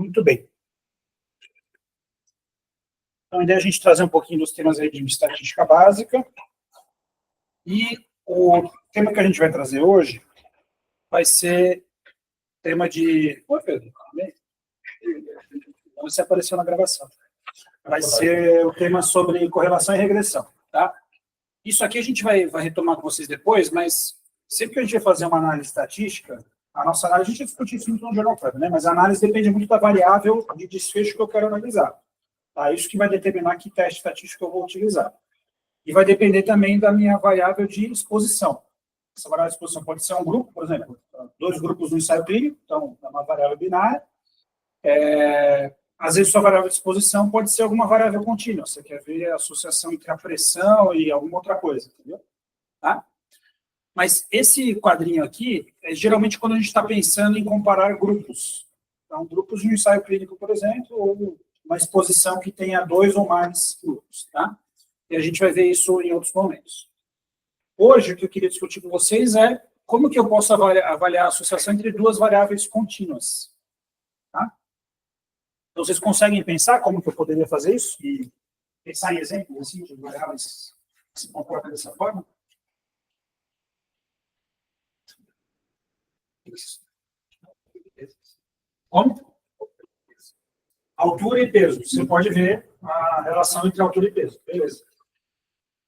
Muito bem. Então, a ideia é a gente trazer um pouquinho dos temas aí de estatística básica. E o tema que a gente vai trazer hoje vai ser tema de... Oi, Pedro. Você apareceu na gravação. Vai ser o tema sobre correlação e regressão, tá? Isso aqui a gente vai retomar com vocês depois, mas sempre que a gente vai fazer uma análise estatística, a nossa análise, a gente discute isso no Journal Club, né? Mas a análise depende muito da variável de desfecho que eu quero analisar. Tá? Isso que vai determinar que teste estatístico eu vou utilizar. E vai depender também da minha variável de exposição. Essa variável de exposição pode ser um grupo, por exemplo, 2 grupos no ensaio clínico, então é uma variável binária. Às vezes, sua variável de exposição pode ser alguma variável contínua. Você quer ver a associação entre a pressão e alguma outra coisa, entendeu? Tá? Mas esse quadrinho aqui é geralmente quando a gente está pensando em comparar grupos. Então, grupos de um ensaio clínico, por exemplo, ou uma exposição que tenha 2 ou mais grupos, tá? E a gente vai ver isso em outros momentos. Hoje, o que eu queria discutir com vocês é como que eu posso avaliar a associação entre 2 variáveis contínuas. Tá? Então, vocês conseguem pensar como que eu poderia fazer isso? E pensar em exemplos assim, de variáveis que se comportam dessa forma? Como? Altura e peso. Você pode ver a relação entre altura e peso. Beleza.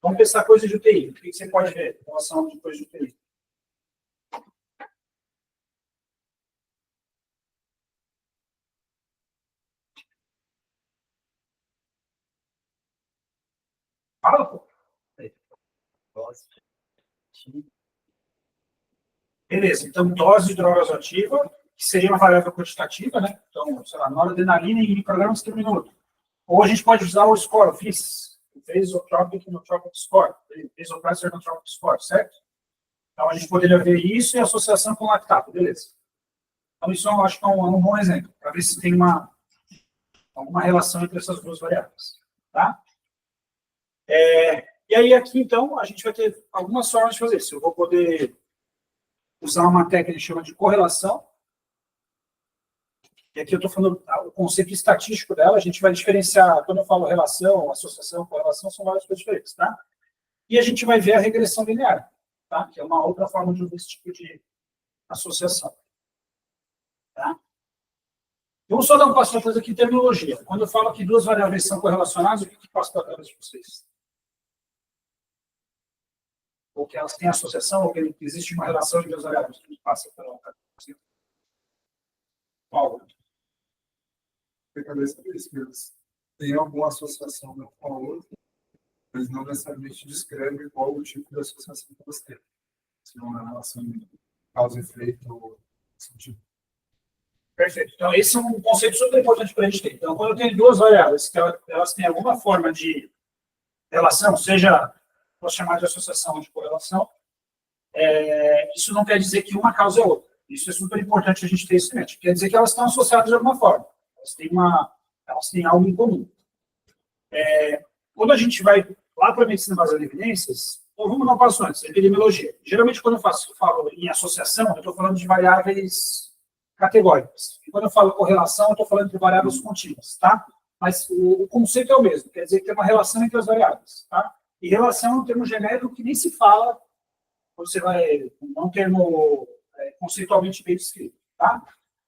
Vamos pensar coisas de UTI. O que você pode ver em relação a coisas de UTI? Fala, pô. Beleza. Então, dose de droga ativa, que seria uma variável quantitativa, né? Então, sei lá, noradrenalina em microgramas por minuto. Ou a gente pode usar o score, o FIS, o Vasotropic Inotropic Score, Vasopressor Inotropic Score, certo? Então, a gente poderia ver isso e associação com lactato, beleza. Então, isso eu acho que é um bom exemplo, para ver se tem alguma relação entre essas 2 variáveis. Tá? E aí, aqui, então, a gente vai ter algumas formas de fazer isso. Eu vou poder usar uma técnica que chama de correlação. E aqui eu estou falando o conceito estatístico dela. A gente vai diferenciar, quando eu falo relação, associação, correlação, são várias coisas diferentes. Tá? E a gente vai ver a regressão linear, tá? Que é uma outra forma de ver esse tipo de associação. Tá? Vamos só dar um passo atrás aqui em terminologia. Quando eu falo que 2 variáveis são correlacionadas, o que passa para a cabeça de vocês? Ou que elas têm associação, ou que existe uma relação de 2 variáveis. O que passa pela cabeça? Paulo. A cabeça deles, tem alguma associação com a outra, mas não necessariamente descreve qual o tipo de associação que elas têm. Se é uma relação de causa e efeito, sentido. Perfeito. Então, esse é um conceito super importante para a gente ter. Então, quando eu tenho 2 variáveis que elas têm alguma forma de relação, seja, posso chamar de associação ou de correlação, isso não quer dizer que uma causa é outra. Isso é super importante a gente ter isso em mente. Quer dizer que elas estão associadas de alguma forma. Elas têm algo em comum. Quando a gente vai lá para a medicina baseada em evidências, então vamos dar um passo antes, epidemiologia. Geralmente, quando eu falo em associação, eu estou falando de variáveis categóricas. E quando eu falo correlação, eu estou falando de variáveis contínuas, tá? Mas o conceito é o mesmo, quer dizer que tem uma relação entre as variáveis, tá? E relação é um termo genérico que nem se fala, você vai, é um termo conceitualmente bem descrito, tá?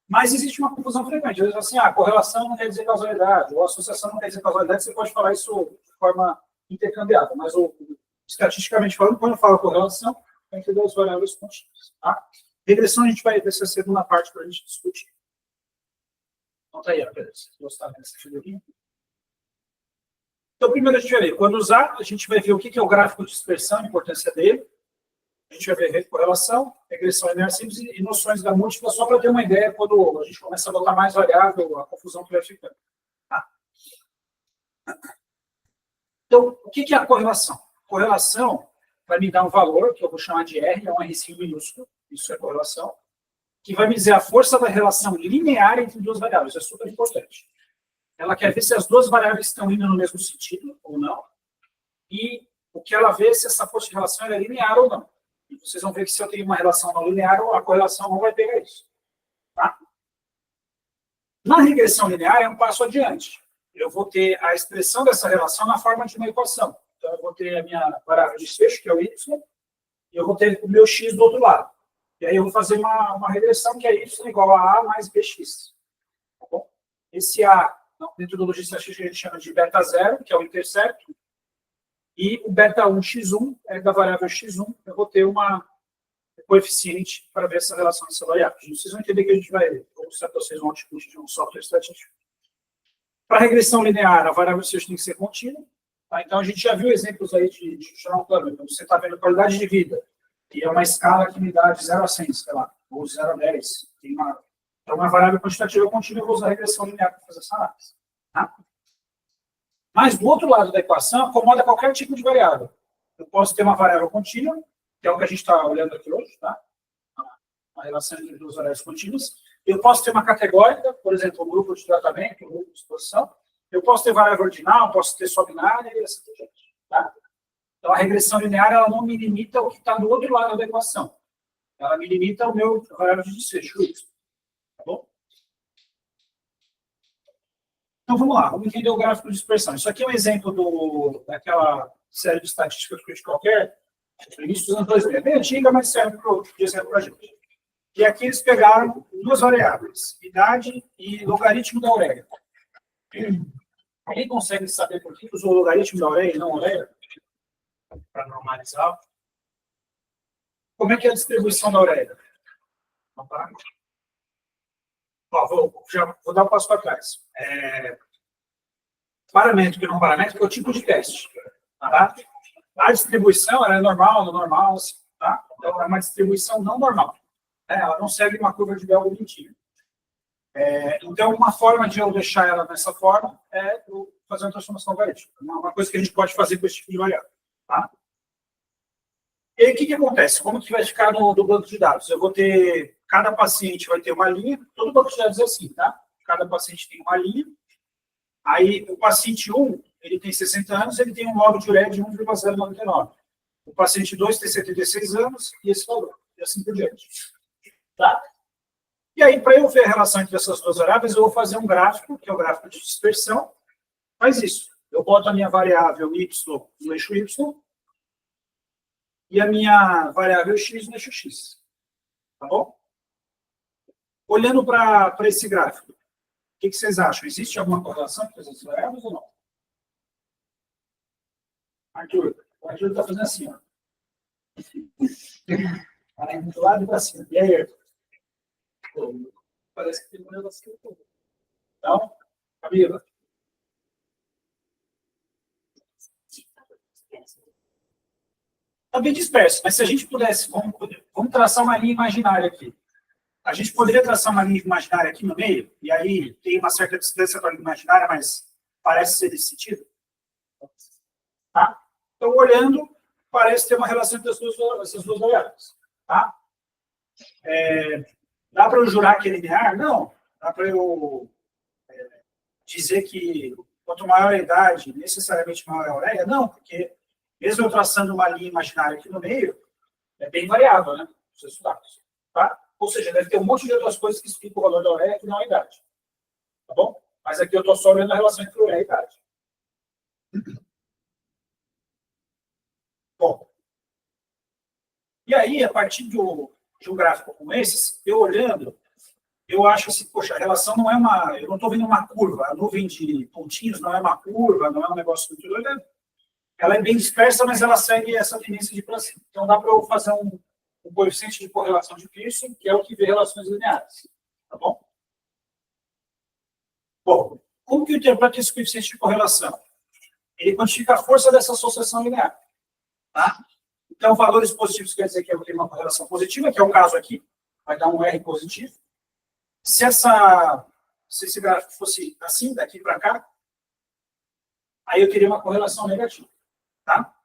Mas existe uma confusão frequente. Às vezes, assim, correlação não quer dizer causalidade, ou associação não quer dizer causalidade, você pode falar isso de forma intercambiável, mas estatisticamente falando, quando eu falo correlação, é entre 2 variáveis contínuas, tá? Regressão a gente vai ver essa segunda parte para a gente discutir. Então, tá aí, Pedro, se você gostar dessa figurinha. Então, primeiro a gente vai ver, quando usar, a gente vai ver o que é o gráfico de dispersão, a importância dele. A gente vai ver correlação, regressão linear simples e noções da múltipla, só para ter uma ideia quando a gente começa a botar mais variável, a confusão que vai ficando. Tá? Então, o que é a correlação? Correlação vai me dar um valor, que eu vou chamar de R, é um Rzinho minúsculo, isso é correlação, que vai me dizer a força da relação linear entre 2 variáveis, isso é super importante. Ela quer ver se as 2 variáveis estão indo no mesmo sentido ou não, e o que ela vê é se essa força de relação é linear ou não. E vocês vão ver que se eu tenho uma relação não linear, a correlação não vai pegar isso. Tá? Na regressão linear é um passo adiante. Eu vou ter a expressão dessa relação na forma de uma equação. Então, eu vou ter a minha variável de desfecho, que é o y, e eu vou ter o meu x do outro lado. E aí eu vou fazer uma regressão que é y igual a a mais bx. Tá bom? Esse a, na metodologia estatística, a gente chama de beta 0, que é o intercepto, e o beta 1 x1 é da variável x1. Eu vou ter uma coeficiente para ver essa relação dessa variável. Vocês vão entender que a gente vai, ou se vocês vão discutir de um software estatístico. Para regressão linear, a variável desfecho tem que ser contínua. Tá? Então, a gente já viu exemplos aí de Shannon Plummer. Então, você está vendo qualidade de vida, e é uma escala que me dá de 0 a 100, sei lá, ou 0 a 10. Então, uma variável quantitativa contínua, eu vou usar a regressão linear para fazer essa análise. Tá? Mas, do outro lado da equação, acomoda qualquer tipo de variável. Eu posso ter uma variável contínua, que é o que a gente está olhando aqui hoje, tá? A relação entre duas variáveis contínuas. Eu posso ter uma categórica, por exemplo, um grupo de tratamento, um grupo de exposição. Eu posso ter variável ordinal, posso ter só binária e assim por diante. Tá? Então, a regressão linear ela não me limita o que está do outro lado da equação. Ela me limita o meu variável de desfecho. Tá bom? Então, vamos lá. Vamos entender o gráfico de dispersão. Isso aqui é um exemplo daquela série de estatística do Critical Care, no início dos anos 2000. É bem antiga, mas serve de exemplo para a gente. E aqui eles pegaram duas variáveis, idade e logaritmo da ureia. Alguém consegue saber por que usou o logaritmo da ureia e não a ureia? Para normalizar. Como é que é a distribuição da ureia? Vou dar um passo para trás. Paramétrico e não paramétrico é o tipo de teste. Tá? A distribuição ela é normal, tá? Então é uma distribuição não normal. Ela não segue uma curva de Bell bonitinha. Então, uma forma de eu deixar ela nessa forma é eu fazer uma transformação logarítmica. É uma coisa que a gente pode fazer com esse tipo de variável. Tá? E aí, o que acontece? Como que vai ficar no banco de dados? Eu vou ter, cada paciente vai ter uma linha, todo banco de dados é assim, tá? Cada paciente tem uma linha. Aí, o paciente 1, ele tem 60 anos, ele tem um log de ureia de 1,099. O paciente 2 tem 76 anos, e esse valor, e assim por diante. Tá? E aí, para eu ver a relação entre essas duas variáveis, eu vou fazer um gráfico, que é o gráfico de dispersão. Faz isso. Eu boto a minha variável y no eixo y e a minha variável x no eixo x. Tá bom? Olhando para esse gráfico, o que vocês acham? Existe alguma correlação entre essas variáveis ou não? Arthur, o Arthur está fazendo assim, ó. Vai do lado e para cima. E aí, Arthur? Parece que tem uma relação. Então, Camila. Está bem disperso, mas se a gente pudesse, vamos traçar uma linha imaginária aqui. A gente poderia traçar uma linha imaginária aqui no meio, e aí tem uma certa distância para a linha imaginária, mas parece ser desse sentido. Tá? Então, olhando, parece ter uma relação entre essas duas variáveis. Tá? Dá para eu jurar que é linear? Não. Dá para eu dizer que quanto maior a idade, necessariamente maior a ureia? Não, porque mesmo eu traçando uma linha imaginária aqui no meio, é bem variável, né? Os resultados. Tá? Ou seja, deve ter um monte de outras coisas que explicam o valor da ureia que não a idade. Tá bom? Mas aqui eu estou só olhando a relação entre ureia e idade. Bom. E aí, a partir de um gráfico como esse, eu olhando, eu acho assim, poxa, a relação não é uma... Eu não estou vendo uma curva. A nuvem de pontinhos não é uma curva, não é um negócio muito doido. Ela é bem dispersa, mas ela segue essa tendência de para cima. Então, dá para eu fazer um coeficiente de correlação de Pearson, que é o que vê relações lineares. Tá bom? Bom, como que eu interpreto esse coeficiente de correlação? Ele quantifica a força dessa associação linear. Tá? Então, valores positivos quer dizer que eu vou ter uma correlação positiva, que é o caso aqui. Vai dar um R positivo. Se esse gráfico fosse assim, daqui para cá, aí eu teria uma correlação negativa. Tá?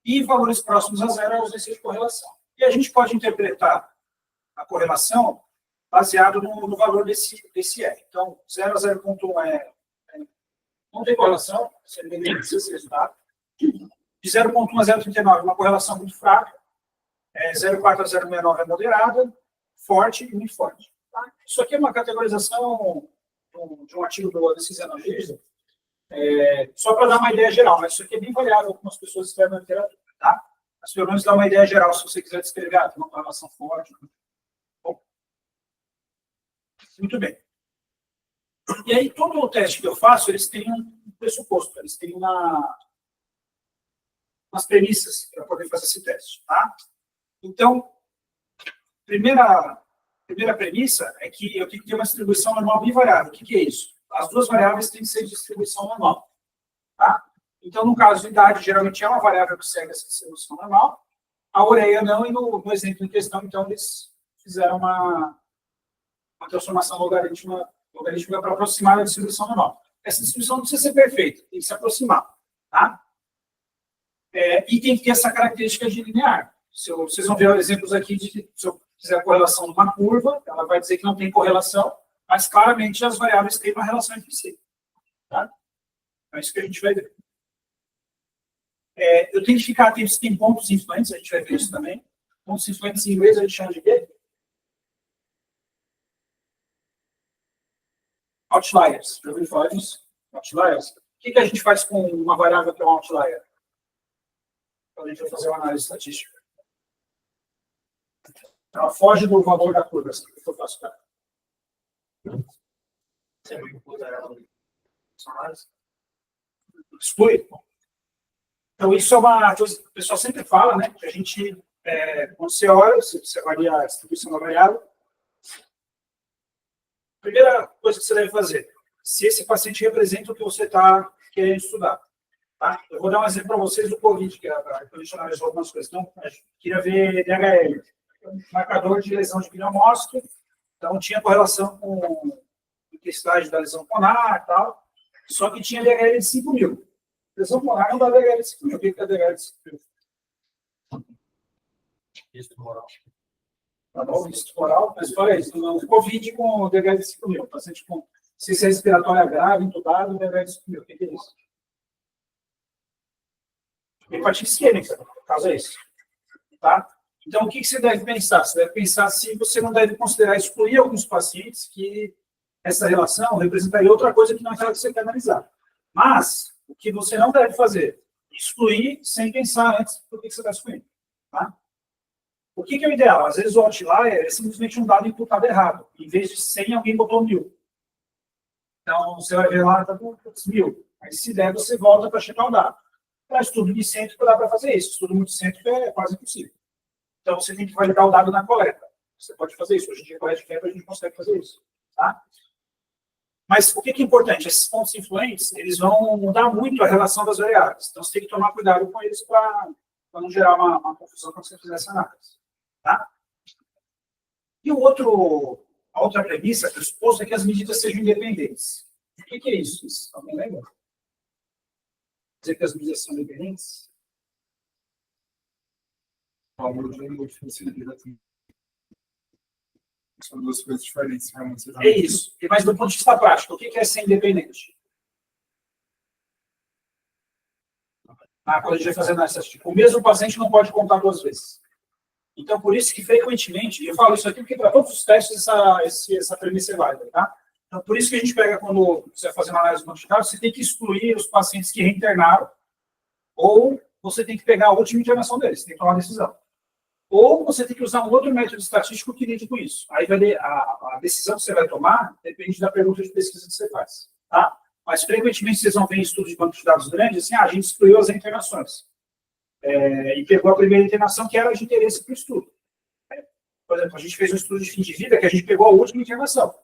E valores próximos a zero é a ausência de correlação. E a gente pode interpretar a correlação baseado no valor desse R. Então, 0 a 0,1 não tem correlação, você não deveria ser esse resultado. De 0,1 a 0,39, uma correlação muito fraca. 0,4 a 0,69 é moderada, forte e muito forte. Tá? Isso aqui é uma categorização de um artigo do Alexis Anangisa, só para dar uma ideia geral, mas isso aqui é bem variável, algumas pessoas escrevem na literatura, tá? Mas pelo menos dá uma ideia geral, se você quiser descrever, tem uma correlação forte. Bom, muito bem. E aí, todo o teste que eu faço, eles têm um pressuposto, eles têm umas premissas para poder fazer esse teste, tá? Então, primeira premissa é que eu tenho que ter uma distribuição normal bivariável. O que é isso? As duas variáveis têm que ser de distribuição normal. Tá? Então, no caso de idade, geralmente é uma variável que segue essa distribuição normal. A ureia não, e no exemplo em questão, então, eles fizeram uma transformação logarítmica para aproximar da distribuição normal. Essa distribuição não precisa ser perfeita, tem que se aproximar. Tá? E tem que ter essa característica de linear. Vocês vão ver exemplos aqui de que, se eu fizer a correlação de uma curva, ela vai dizer que não tem correlação, mas claramente as variáveis têm uma relação entre si. Tá? É isso que a gente vai ver. Eu tenho que ficar atento se tem pontos influentes, a gente vai ver isso também. Pontos influentes em inglês a gente chama de quê? Outliers. Já ouviu falar disso? Outliers. O que a gente faz com uma variável que é um outlier? Então, a gente vai fazer uma análise estatística. Ela foge do valor da curva, assim que eu faço, cara. Exclui. Então, isso é uma coisa que o pessoal sempre fala, né? Que a gente, quando você olha, você avalia a distribuição da variável. Primeira coisa que você deve fazer, se esse paciente representa o que você está querendo estudar. Tá? Eu vou dar um exemplo para vocês do COVID, que a gente analisou algumas coisas. Então, a gente queria ver DHL. Marcador de lesão de pneumócito, então tinha correlação com a intensidade da lesão pulmonar e tal, só que tinha DHL de 5.000. Lesão pulmonar não dá DHL de 5.000. O que é DHL de 5.000? Visto moral. Tá bom, visto moral, mas olha isso, o COVID com DHL de 5.000, paciente com ciência respiratória grave, entubado, DHL de 5.000. O que é isso? Hepatite isquêmica, no caso é isso. Tá? Então, o que você deve pensar? Você deve pensar se você não deve considerar excluir alguns pacientes que essa relação representaria outra coisa que não é aquela que você quer analisar. Mas, o que você não deve fazer? Excluir sem pensar antes do que você está excluindo. Tá? O que é o ideal? Às vezes o outlier é simplesmente um dado imputado errado. Em vez de 100, alguém botou 1.000. Então, você vai ver lá, está com 1.000. Aí, se der, você volta para checar o dado. Para estudo de cêntrico, dá para fazer isso. Estudo multicêntrico é quase impossível. Então, você tem que validar o dado na coleta. Você pode fazer isso. Hoje em dia, com a RedCap, a gente consegue fazer isso. Tá? Mas o que é importante? Esses pontos influentes, eles vão mudar muito a relação das variáveis. Então, você tem que tomar cuidado com eles para não gerar uma confusão quando você fizer essa análise. Tá? E a outra premissa, que eu suposto, é que as medidas sejam independentes. O que é isso? Alguém lembra? Dizer que as medidas são independentes? São duas coisas diferentes, realmente. É isso. Mas do ponto de vista prático, o que é ser independente? Quando a gente vai fazer análise estatística, o mesmo paciente não pode contar duas vezes. Então, por isso que frequentemente, eu falo isso aqui porque para todos os testes essa premissa é válida, tá? Então, por isso que a gente pega, quando você vai fazer uma análise quantitativa, você tem que excluir os pacientes que reinternaram, ou você tem que pegar a última internação deles, tem que tomar uma decisão. Ou você tem que usar um outro método estatístico que lide com isso. Aí a decisão que você vai tomar depende da pergunta de pesquisa que você faz. Tá? Mas, frequentemente, vocês vão ver em estudos de banco de dados grandes, assim, a gente excluiu as internações. E pegou a primeira internação que era de interesse para o estudo. Por exemplo, a gente fez um estudo de fim de vida que a gente pegou a última internação.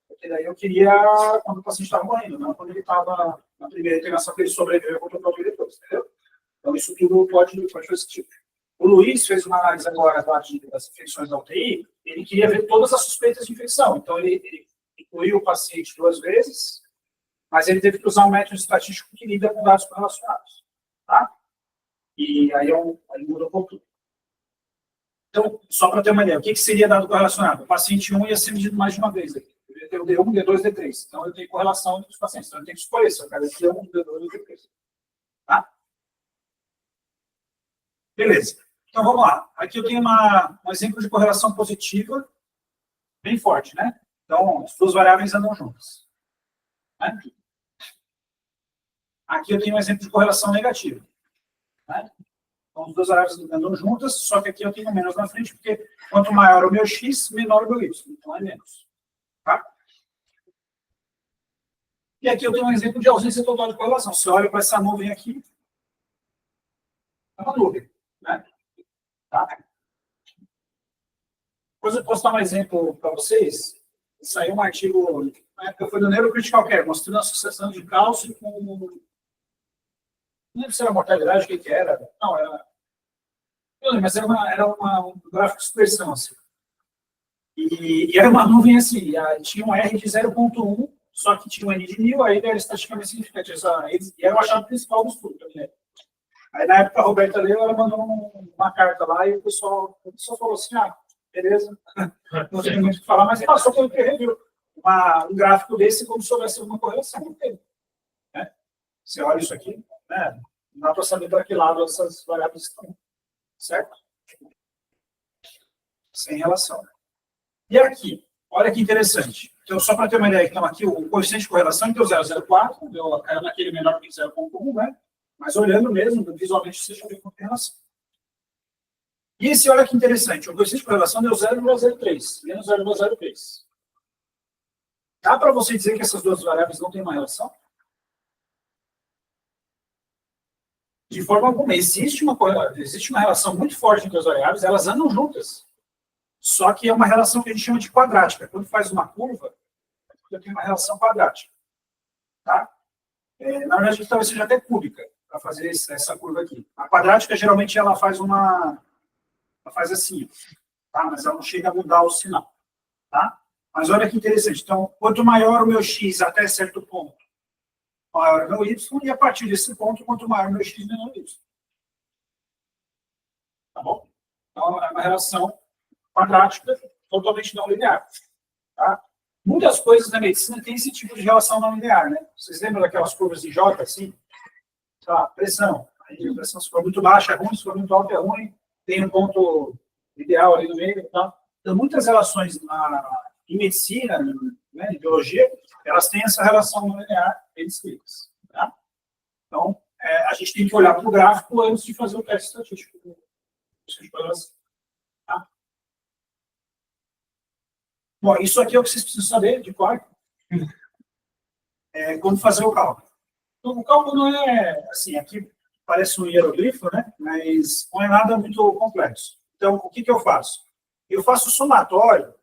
Porque daí eu queria quando o paciente estava morrendo, não quando ele estava na primeira internação que ele sobreviveu contra o próprio depois, entendeu? Então, isso tudo pode fazer esse tipo. O Luiz fez uma análise agora das infecções da UTI, ele queria ver todas as suspeitas de infecção. Então, ele incluiu o paciente 2 vezes, mas ele teve que usar um método estatístico que lida com dados correlacionados. Tá? E aí muda um pouco. Então, só para ter uma ideia, o que seria dado correlacionado? O paciente 1 ia ser medido mais de uma vez. Aqui. Eu ia ter o D1, D2, D3. Então, eu tenho correlação entre os pacientes. Então, eu tenho que escolher se eu quero D1, D2 ou D3. Tá? Beleza. Então, vamos lá. Aqui eu tenho um exemplo de correlação positiva bem forte, né? Então, as duas variáveis andam juntas. Né? Aqui eu tenho um exemplo de correlação negativa. Né? Então, as duas variáveis andam juntas, só que aqui eu tenho menos na frente, porque quanto maior o meu x, menor o meu y. Então, é menos. Tá? E aqui eu tenho um exemplo de ausência total de correlação. Você olha para essa nuvem aqui, é uma nuvem. Né? Tá? Depois eu posso dar um exemplo para vocês. Saiu um artigo, na época foi do Neurocritical Care, mostrando a associação de cálcio com... Não lembro se era mortalidade, o que era. Não, era... Eu lembro, mas um gráfico de expressão, assim. E era uma nuvem assim, tinha um R de 0,1, só que tinha um N de 1000, aí era estatisticamente significativo. E era o achado principal do estudo também. Aí, na época, a Roberta leu, ela mandou uma carta lá, e o pessoal falou assim, beleza, não tem muito o que falar, mas passou pelo review. Um gráfico desse como se houvesse alguma correlação. Não tem. Né? Você olha isso aqui, né? Não dá para saber para que lado essas variáveis estão. Certo? Sem relação. E aqui, olha que interessante. Então, só para ter uma ideia, então aqui o coeficiente de correlação então 0,04, caiu naquele menor que 0,1, né? Mas olhando mesmo, visualmente, você já vê com relação. E esse, olha que interessante, o coeficiente de correlação deu 0,03, menos 0,03. Dá para você dizer que essas duas variáveis não têm uma relação? De forma alguma. Existe uma relação muito forte entre as variáveis, elas andam juntas. Só que é uma relação que a gente chama de quadrática. Quando faz uma curva, eu tenho uma relação quadrática. Tá? Na verdade, talvez seja até cúbica, para fazer essa curva aqui. A quadrática, geralmente, ela faz assim, tá? Mas ela não chega a mudar o sinal. Tá? Mas olha que interessante. Então, quanto maior o meu x até certo ponto, maior o meu y, e a partir desse ponto, quanto maior o meu x, menor o y. Tá bom? Então, é uma relação quadrática totalmente não linear. Tá? Muitas coisas na medicina têm esse tipo de relação não linear, né? Vocês lembram daquelas curvas de J, assim? Tá, pressão. Aí a pressão, se for muito baixa, é ruim, se for muito alta, é ruim. Tem um ponto ideal ali no meio. Tá? Então, muitas relações em medicina, né, em biologia, elas têm essa relação não linear bem descritas. Tá? Então, a gente tem que olhar para o gráfico antes de fazer o teste estatístico. Tá? Bom, isso aqui é o que vocês precisam saber, de cor. Como fazer o cálculo. Então, o cálculo não é, assim, aqui parece um hieroglifo, né? Mas não é nada muito complexo. Então, o que eu faço? Eu faço o somatório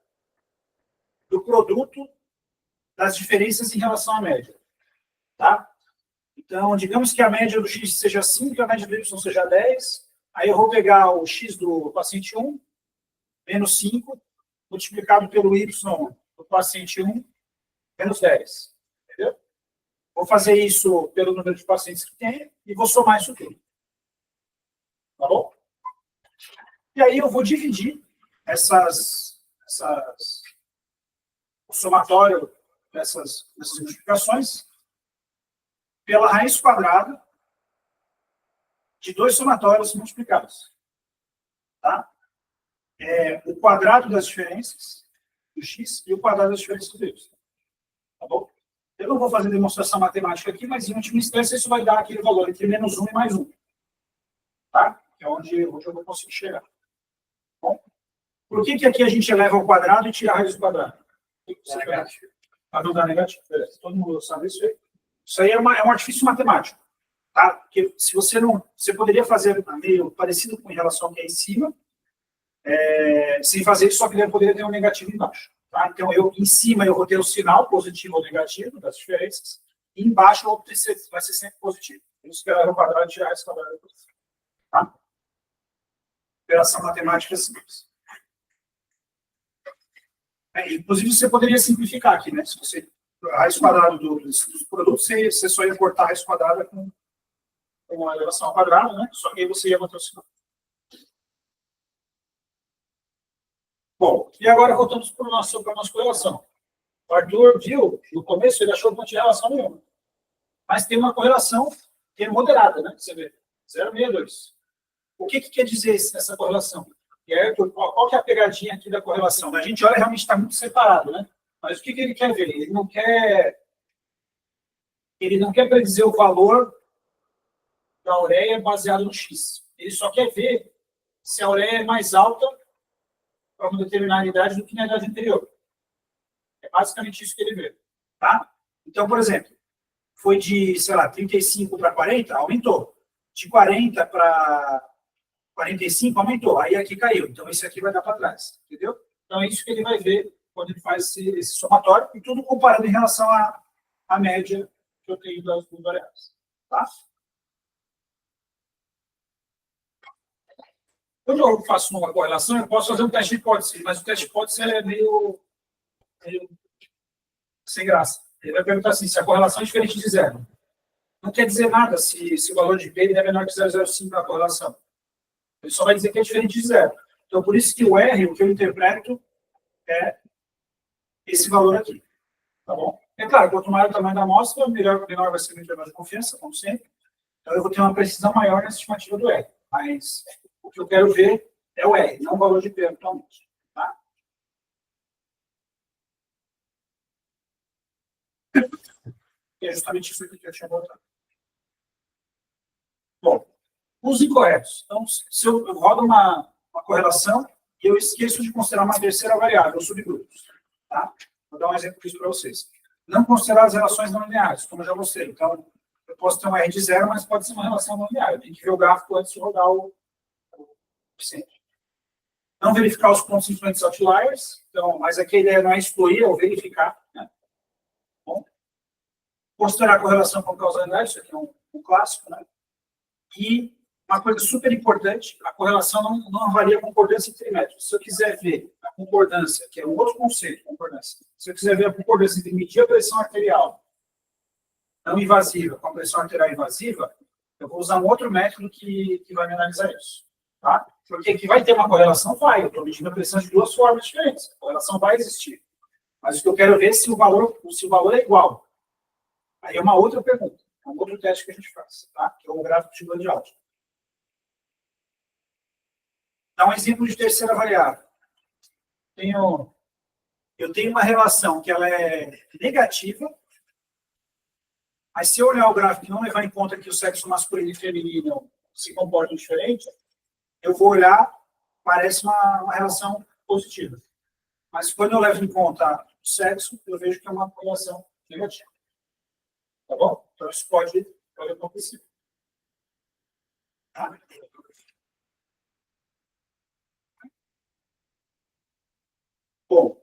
do produto das diferenças em relação à média. Tá? Então, digamos que a média do x seja 5 e a média do y seja 10. Aí eu vou pegar o x do paciente 1, menos 5, multiplicado pelo y do paciente 1, menos 10. Entendeu? Vou fazer isso pelo número de pacientes que tem e vou somar isso tudo. Tá bom? E aí eu vou dividir o somatório dessas multiplicações pela raiz quadrada de dois somatórios multiplicados. Tá? O quadrado das diferenças do x e o quadrado das diferenças do y. Tá bom? Eu não vou fazer demonstração matemática aqui, mas em última instância isso vai dar aquele valor entre menos 1 e mais 1. Tá? Que é onde eu vou conseguir chegar. Bom, por que aqui a gente eleva ao quadrado e tira a raiz do quadrado? Para não dar negativo. Beleza. Todo mundo sabe isso aí? Isso aí é um artifício matemático. Tá? Porque se você não... Você poderia fazer meio parecido com em relação ao que é em cima, sem fazer isso, só que ele poderia ter um negativo embaixo. Tá? Então, em cima eu vou ter o sinal positivo ou negativo das diferenças, e embaixo vai ser sempre positivo. Por isso que ela era o quadrado de raiz quadrada. Tá? Operação matemática simples. Inclusive, você poderia simplificar aqui, né? Se você a raiz quadrada dos produtos, você só ia cortar a raiz quadrada com a elevação ao quadrado, né? Só que aí você ia manter o sinal. Bom, e agora voltamos para a nossa correlação. O Arthur viu, no começo, ele achou que não tinha relação nenhuma. Mas tem uma correlação que é moderada, né? Você vê, 0,62. O que quer dizer essa correlação? Qual que é a pegadinha aqui da correlação? A gente olha realmente está muito separado, né? Mas o que ele quer ver? Ele não quer ele não quer predizer o valor da ureia baseado no X. Ele só quer ver se a ureia é mais alta para uma determinada idade do que na idade anterior. É basicamente isso que ele vê. Tá? Então, por exemplo, foi de, sei lá, 35 para 40, aumentou. De 40 para 45, aumentou. Aí aqui caiu. Então, esse aqui vai dar para trás. Entendeu? Então, é isso que ele vai ver quando ele faz esse somatório, e tudo comparando em relação à média que eu tenho das duas variáveis. Tá? Quando eu faço uma correlação, eu posso fazer um teste de hipótese, mas o teste de hipótese é meio sem graça. Ele vai perguntar assim, se a correlação é diferente de zero. Não quer dizer nada se o valor de P é menor que 0,05 na correlação. Ele só vai dizer que é diferente de zero. Então, por isso que o R, o que eu interpreto, é esse valor aqui. Tá bom? É claro, quanto maior o tamanho da amostra, menor vai ser o intervalo de confiança, como sempre. Então, eu vou ter uma precisão maior na estimativa do R. Mas o que eu quero ver é o R, não o valor de P atualmente. Tá? E é justamente isso que eu tinha botado. Bom, os incorretos. Então, se eu rodo uma correlação e eu esqueço de considerar uma terceira variável, os subgrupos. Tá? Vou dar um exemplo disso para vocês. Não considerar as relações não lineares, como eu já mostrei. Então, eu posso ter um R de zero, mas pode ser uma relação não linear. Eu tenho que ver o gráfico antes de rodar o coeficiente. Não verificar os pontos influentes outliers. Então, mas aqui a ideia não é excluir, é ou verificar. Né? Bom, considerar a correlação com causalidade, isso aqui é um clássico, né? E uma coisa super importante, a correlação não avalia a concordância entre métodos. Se eu quiser ver a concordância, que é um outro conceito, concordância, se eu quiser ver a concordância entre medir a pressão arterial não invasiva com a pressão arterial invasiva, eu vou usar um outro método que vai me analisar isso. Tá? Porque que vai ter uma correlação, vai. Eu estou medindo a pressão de duas formas diferentes. A correlação vai existir. Mas o que eu quero ver é se o valor é igual. Aí é uma outra pergunta. É um outro teste que a gente faz, tá? Que é o gráfico de de álgebra. Dá um exemplo de terceira variável. Eu tenho uma relação que ela é negativa, mas se eu olhar o gráfico e não levar em conta que o sexo masculino e feminino se comportam diferente, eu vou olhar, parece uma relação positiva. Mas quando eu levo em conta o sexo, eu vejo que é uma relação negativa. Tá bom? Então, isso pode acontecer. Tá? Bom, o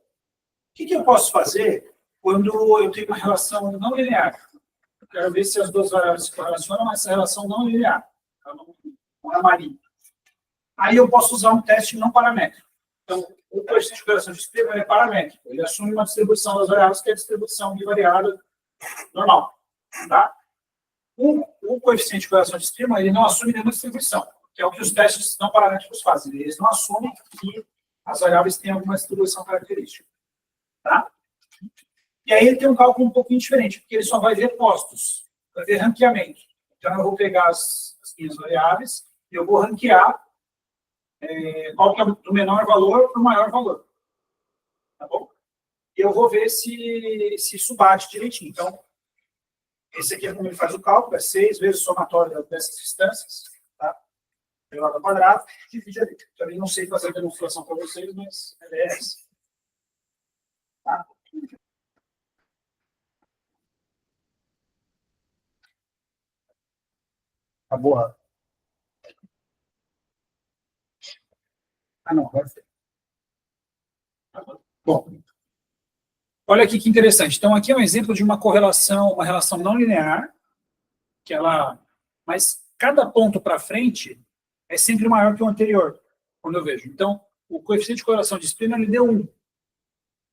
que eu posso fazer quando eu tenho uma relação não linear? Eu quero ver se as duas variáveis se correlacionam, mas essa relação não linear. Ela não é marinha. Aí eu posso usar um teste não paramétrico. Então, o coeficiente de correlação de esquerda é paramétrico. Ele assume uma distribuição das variáveis, que é a distribuição bivariada normal. Tá? O coeficiente de correlação de esquerda, ele não assume nenhuma distribuição, que é o que os testes não paramétricos fazem. Eles não assumem que as variáveis têm alguma distribuição característica. Tá? E aí ele tem um cálculo um pouquinho diferente, porque ele só vai ver postos, vai ver ranqueamento. Então, eu vou pegar as minhas variáveis e eu vou ranquear qual que é do menor valor para o maior valor. Tá bom? E eu vou ver se isso bate direitinho. Então, esse aqui é como ele faz o cálculo, é 6 vezes o somatório dessas distâncias, tá? Elevado ao quadrado, divide ali. Também não sei fazer a demonstração para vocês, mas é essa. Tá? Tá boa. Ah, não, agora foi. Bom, olha aqui que interessante. Então, aqui é um exemplo de uma correlação, uma relação não linear, mas cada ponto para frente é sempre maior que o anterior, quando eu vejo. Então, o coeficiente de correlação de Springer, ele deu 1.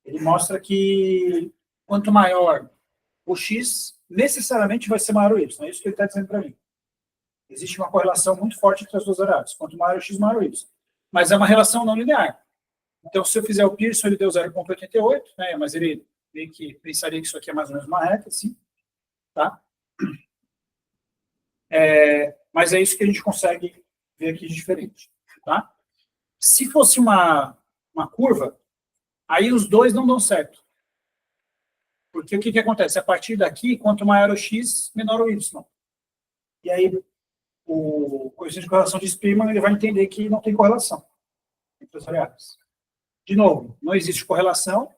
Ele mostra que quanto maior o x, necessariamente vai ser maior o y. É isso que ele está dizendo para mim. Existe uma correlação muito forte entre as duas variáveis. Quanto maior o x, maior o y. Mas é uma relação não linear. Então, se eu fizer o Pearson, ele deu 0,88, né? Mas ele meio que pensaria que isso aqui é mais ou menos uma reta, assim. Tá? Mas é isso que a gente consegue ver aqui de diferente. Tá? Se fosse uma curva, aí os dois não dão certo. Porque o que acontece? A partir daqui, quanto maior o x, menor o y. E aí, o coeficiente de correlação de Spearman ele vai entender que não tem correlação entre as variáveis. De novo, não existe correlação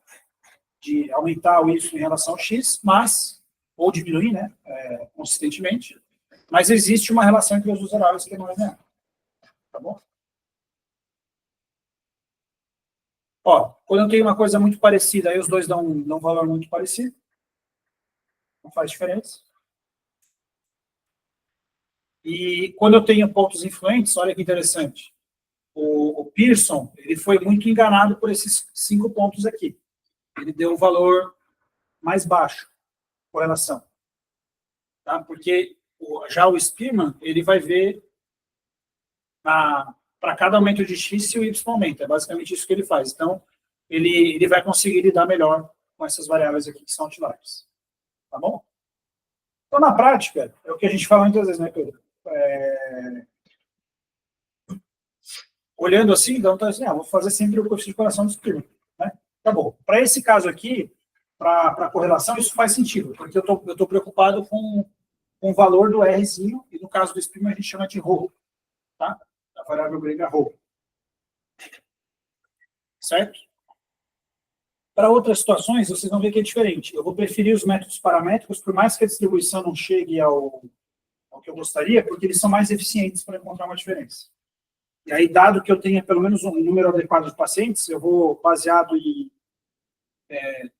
de aumentar o y em relação ao x, mas, ou diminuir, né, consistentemente, mas existe uma relação entre as duas variáveis que não é linear. Tá bom? Ó, quando eu tenho uma coisa muito parecida, aí os dois dão um valor muito parecido. Não faz diferença. E quando eu tenho pontos influentes, olha que interessante. O Pearson, ele foi muito enganado por esses 5 pontos aqui. Ele deu um valor mais baixo, correlação. Tá? Porque já o Spearman, ele vai ver para cada aumento de x se o y aumenta. É basicamente isso que ele faz. Então, ele vai conseguir lidar melhor com essas variáveis aqui que são outliers. Tá bom? Então, na prática, é o que a gente fala muitas vezes, né, Pedro? Olhando assim, então, assim, vou fazer sempre o coeficiente de correlação do Spearman. Né? Tá bom. Para esse caso aqui, para correlação, isso faz sentido, porque eu estou preocupado com o valor do Rzinho, e no caso do Spearman a gente chama de ρ, tá? A variável grega ρ. Certo? Para outras situações, vocês vão ver que é diferente. Eu vou preferir os métodos paramétricos, por mais que a distribuição não chegue ao que eu gostaria, porque eles são mais eficientes para encontrar uma diferença. E aí, dado que eu tenha pelo menos um número adequado de pacientes, eu vou, baseado em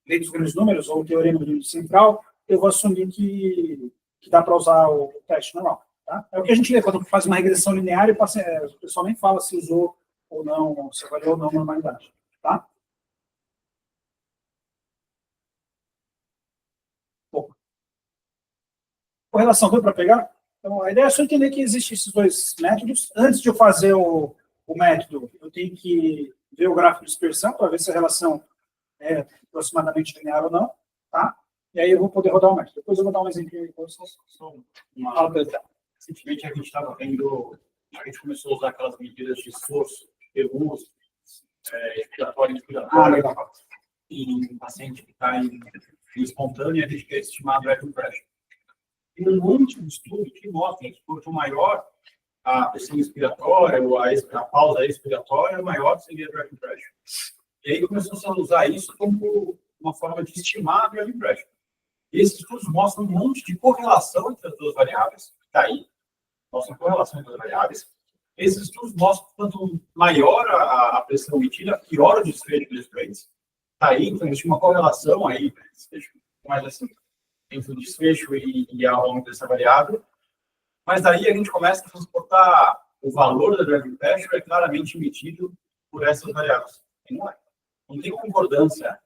lei dos grandes números, ou o teorema do número central, eu vou assumir que dá para usar o teste normal. Tá? É o que a gente vê quando faz uma regressão linear e o pessoal nem fala se usou ou não, se avaliou ou não a normalidade. Tá? Bom. Correlação, deu para pegar? Então, a ideia é só entender que existem esses dois métodos. Antes de eu fazer o método, eu tenho que ver o gráfico de dispersão para ver se a relação é aproximadamente linear ou não. Tá? E aí eu vou poder rodar o método. Depois eu vou dar um exemplo de construção. Recentemente a gente estava vendo, a gente começou a usar aquelas medidas de esforço, perus, respiratório e respiratório. Legal. E um paciente que está em espontânea, a gente quer estimar o air pressure. Tem um último estudo que mostra que quanto maior a pressão respiratória, ou a pausa expiratória, maior seria o air pressure. E aí começamos a usar isso como uma forma de estimar a air pressure. Esses estudos mostram um monte de correlação entre as duas variáveis. Está aí. Mostram correlação entre as variáveis. Esses estudos mostram que quanto maior a pressão emitida, pior o desfecho dos trades. Está aí, então existe uma correlação aí, mais assim, entre o desfecho e a longo dessa variável. Mas daí a gente começa a transportar o valor da driving pressure é claramente emitido por essas variáveis. E não é. Não tem concordância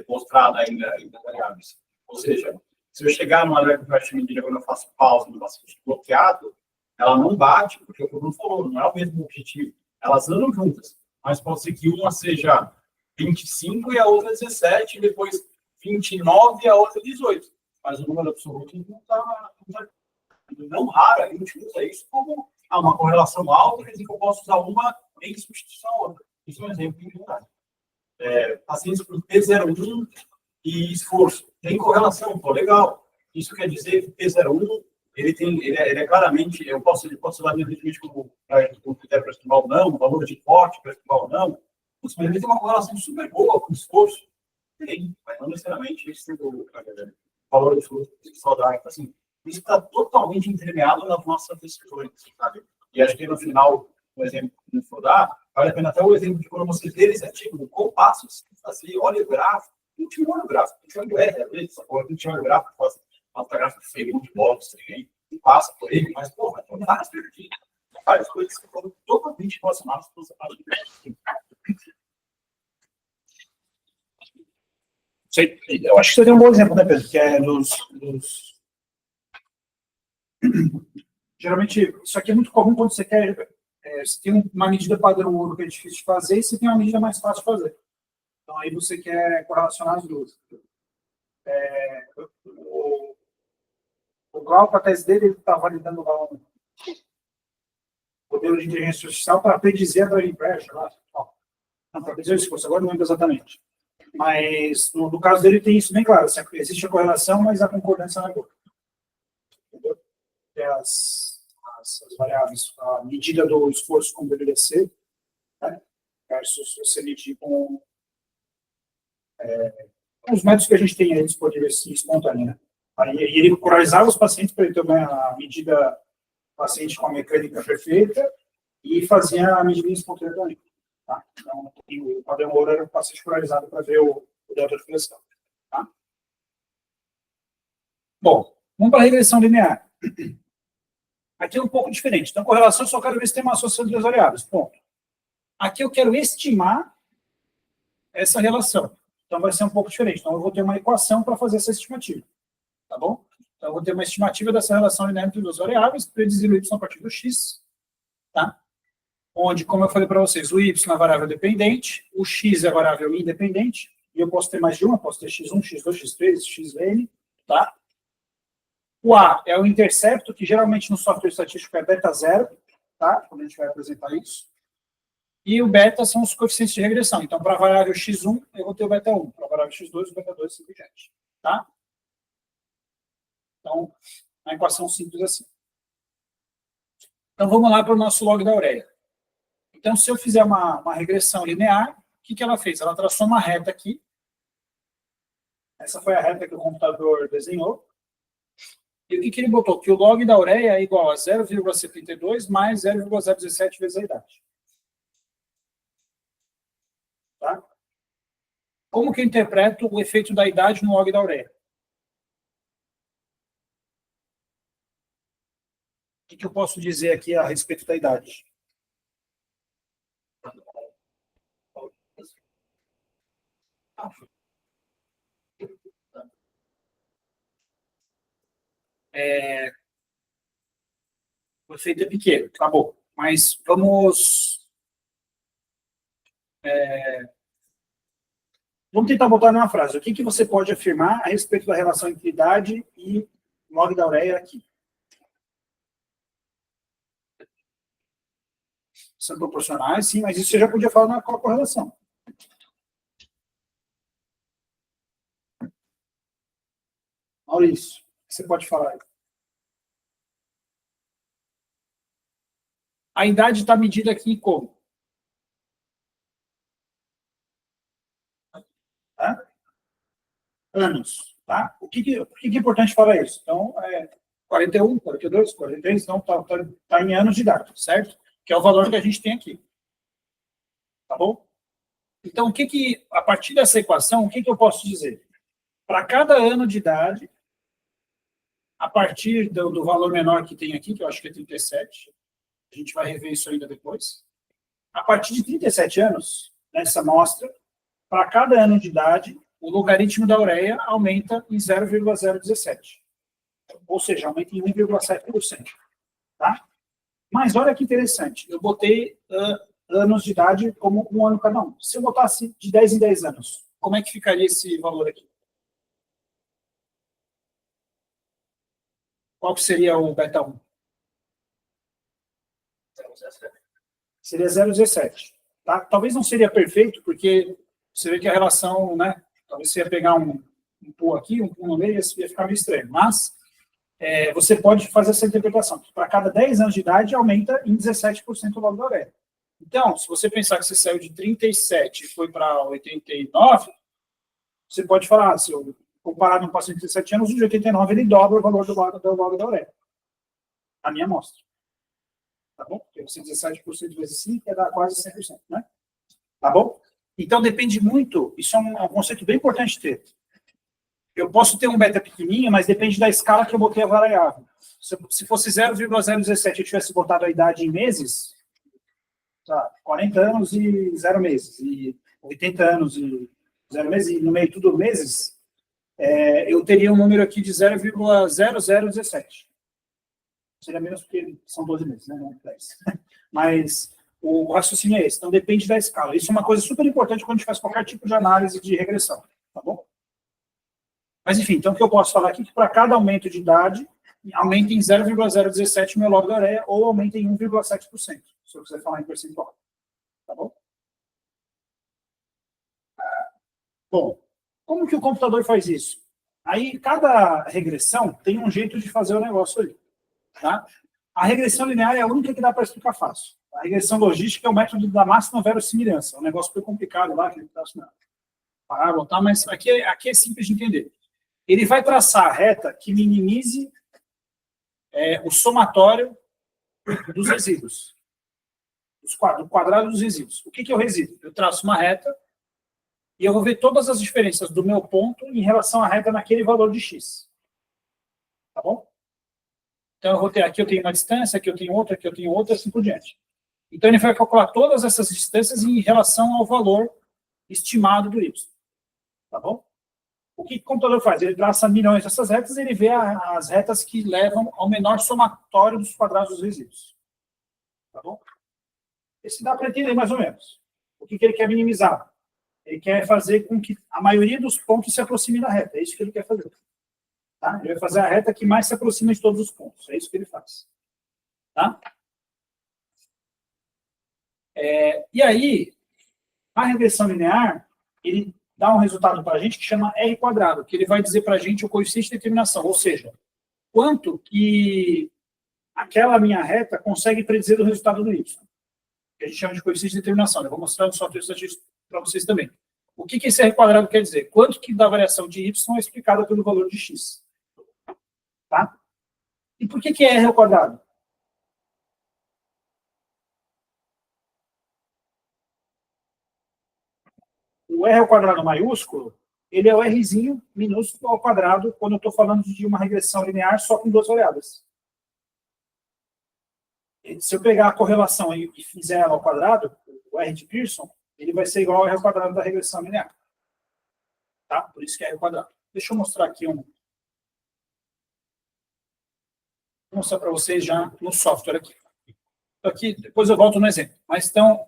mostrada ainda em variáveis. Ou seja, se eu chegar numa driving pressure medida quando eu faço pausa no paciente bloqueado, ela não bate, porque o Bruno falou, não é o mesmo objetivo. Elas andam juntas, mas pode ser que uma seja 25 e a outra 17, e depois 29 e a outra 18. Mas o número absoluto não está. Não raro, a gente usa isso como uma correlação alta, quer dizer que eu posso usar uma em substituição à outra. Isso é um exemplo que não dá. Pacientes com P01 e esforço. Tem correlação, pô, legal. Isso quer dizer que o P01 ele é claramente, eu posso usar evidentemente como critério para estimar ou não, valor de corte para estimar ou não, mas ele tem uma correlação super boa com o esforço. Tem, mas não necessariamente isso tem o valor de esforço que só dá. Então, assim, isso está totalmente entremeado nas nossas decisões, sabe? E acho que no final, um exemplo que for dar, vale a pena até o exemplo de quando você lê esse artigo, qual passo assim, olha o gráfico, a gente olha o gráfico, a gente olha o R, às vezes, a gente olha o gráfico, faz uma gráfica feia, muito box, e passa por ele, mas, pô, vai ter várias perdidas, várias coisas que foram totalmente relacionadas com essa parte de Eu acho que você deu um bom exemplo, né, Pedro? Que é Geralmente, isso aqui é muito comum quando você quer. Você tem uma medida padrão ouro que é difícil de fazer e você tem uma medida mais fácil de fazer. Então, aí você quer correlacionar as duas. O Glauco, a tese dele, ele está validando lá um modelo de inteligência artificial para predizer a driving pressure. Não, para predizer o esforço, agora não lembro exatamente. Mas, no caso dele, tem isso bem claro. Assim, existe a correlação, mas a concordância não é boa. Entendeu? As variáveis, a medida do esforço como deveria ser, né? Versus você medir com os métodos que a gente tem aí disponíveis espontânea. Né? Aí ele coralizava os pacientes para ele ter a medida do paciente com a mecânica perfeita e fazia a medida espontânea também. Tá? Então, o padrão ouro era o paciente coralizado para ver o delta de pressão. Tá? Bom, vamos para a regressão linear. Aqui é um pouco diferente. Então, correlação, eu só quero ver se tem uma associação de duas variáveis. Ponto. Aqui eu quero estimar essa relação. Então, vai ser um pouco diferente. Então, eu vou ter uma equação para fazer essa estimativa. Tá bom? Então, eu vou ter uma estimativa dessa relação linear entre duas variáveis, predizir o y a partir do x. Tá? Onde, como eu falei para vocês, o y é a variável dependente, o x é a variável independente, e eu posso ter mais de uma, posso ter x1, x2, x3, xn, tá? O A é o intercepto, que geralmente no software estatístico é beta 0, tá? Quando a gente vai apresentar isso. E o beta são os coeficientes de regressão. Então, para a variável x1, eu vou ter o beta 1. Para a variável x2, o beta 2, assim por diante. Tá? Então, a equação simples assim. Então, vamos lá para o nosso log da ureia. Então, se eu fizer uma regressão linear, o que ela fez? Ela traçou uma reta aqui. Essa foi a reta que o computador desenhou. E o que ele botou? Que o log da ureia é igual a 0,72 mais 0,017 vezes a idade. Tá? Como que eu interpreto o efeito da idade no log da ureia? O que eu posso dizer aqui a respeito da idade? O efeito é pequeno, acabou. Mas vamos tentar botar numa frase. O que você pode afirmar a respeito da relação entre idade e log da ureia aqui? São proporcionais, sim, mas isso você já podia falar na correlação. Maurício, o que você pode falar aí? A idade está medida aqui como? Tá? Anos. Tá? Por que é importante falar isso? Então, 41, 42, 43, então está em anos de idade, certo? Que é o valor que a gente tem aqui. Tá bom? Então, a partir dessa equação, o que eu posso dizer? Para cada ano de idade, a partir do valor menor que tem aqui, que eu acho que é 37, a gente vai rever isso ainda depois. A partir de 37 anos, nessa amostra, para cada ano de idade, o logaritmo da ureia aumenta em 0,017. Ou seja, aumenta em 1,7%. Tá? Mas olha que interessante, eu botei anos de idade como um ano cada um. Se eu botasse de 10 em 10 anos, como é que ficaria esse valor aqui? Qual que seria o beta 1? Seria 0,17. Tá? Talvez não seria perfeito, porque você vê que a relação, né? Talvez você ia pegar um pool aqui, um pool no meio, ia ficar meio estranho. Mas você pode fazer essa interpretação. Para cada 10 anos de idade, aumenta em 17% o valor da ureia. Então, se você pensar que você saiu de 37 e foi para 89, você pode falar, se eu comparar num paciente de 17 anos, o de 89 ele dobra o valor do log da ureia. A minha amostra. Tá bom? Porque 17% vezes 5 é dar quase 100%, né? Tá bom? Então, depende muito, isso é um conceito bem importante de ter. Eu posso ter um beta pequenininho, mas depende da escala que eu botei a variável. Se fosse 0,017 e eu tivesse botado a idade em meses, tá, 40 anos e 0 meses, e 80 anos e 0 meses, e no meio tudo meses, eu teria um número aqui de 0,0017. Seria menos porque são 12 meses, né? Não 10. Mas o raciocínio é esse. Então, depende da escala. Isso é uma coisa super importante quando a gente faz qualquer tipo de análise de regressão. Tá bom? Mas, enfim, então o que eu posso falar aqui é que para cada aumento de idade, aumenta em 0,017 o meu log da ureia, ou aumenta em 1,7%, se eu quiser falar em percentual. Tá bom? Bom, como que o computador faz isso? Aí, cada regressão tem um jeito de fazer o negócio ali. Tá? A regressão linear é a única que dá para explicar fácil. A regressão logística é o método da máxima verossimilhança. O negócio foi complicado lá, que parábola, tá? Mas aqui é simples de entender. Ele vai traçar a reta que minimize o somatório dos resíduos. Do quadrado dos resíduos. O que é o resíduo? Eu traço uma reta e eu vou ver todas as diferenças do meu ponto em relação à reta naquele valor de x. Tá bom? Então, eu vou ter aqui eu tenho uma distância, aqui eu tenho outra, assim por diante. Então, ele vai calcular todas essas distâncias em relação ao valor estimado do y. Tá bom? O que o computador faz? Ele traça milhões dessas retas e ele vê as retas que levam ao menor somatório dos quadrados dos resíduos. Tá bom? Esse dá para entender mais ou menos. O que ele quer minimizar? Ele quer fazer com que a maioria dos pontos se aproxime da reta. É isso que ele quer fazer. Tá? Ele vai fazer a reta que mais se aproxima de todos os pontos. É isso que ele faz. Tá? E aí, a regressão linear, ele dá um resultado para a gente que chama R quadrado, que ele vai dizer para a gente o coeficiente de determinação, ou seja, quanto que aquela minha reta consegue predizer do resultado do y. Que a gente chama de coeficiente de determinação. Eu vou mostrar no software estatístico para vocês também. O que esse R quadrado quer dizer? Quanto que da variação de y é explicada pelo valor de x. Tá? E por que é R ao quadrado? O R ao quadrado maiúsculo, ele é o Rzinho minúsculo ao quadrado quando eu estou falando de uma regressão linear só com duas variáveis. Se eu pegar a correlação e fizer ela ao quadrado, o R de Pearson, ele vai ser igual ao R ao quadrado da regressão linear. Tá? Por isso que é R ao quadrado. Deixa eu mostrar aqui Vou mostrar para vocês já no software aqui. Aqui, depois eu volto no exemplo. Mas então,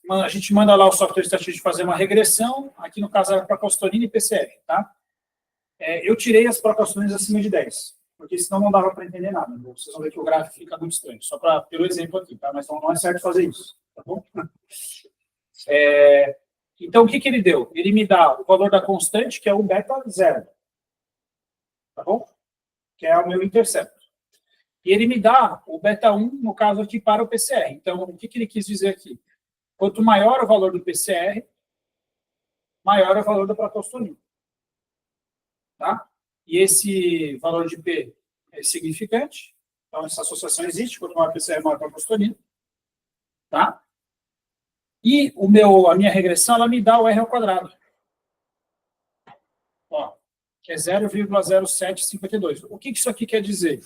a gente manda lá o software estatístico fazer uma regressão, aqui no caso é procalcitonina e PCR, tá? Eu tirei as procalcitoninas acima de 10, porque senão não dava para entender nada. Vocês vão ver que o gráfico fica muito estranho, só pelo exemplo aqui, tá? Mas não é certo fazer isso, tá bom? Então, o que ele deu? Ele me dá o valor da constante, que é o beta zero, tá bom? Que é o meu intercepto. E ele me dá o beta 1, no caso aqui, para o PCR. Então, o que ele quis dizer aqui? Quanto maior o valor do PCR, maior é o valor da procalcitonina. Tá? E esse valor de P é significante. Então, essa associação existe. Quanto maior o PCR, maior a procalcitonina. Tá? E a minha regressão, ela me dá o R ao quadrado. Ó, que é 0,0752. O que isso aqui quer dizer?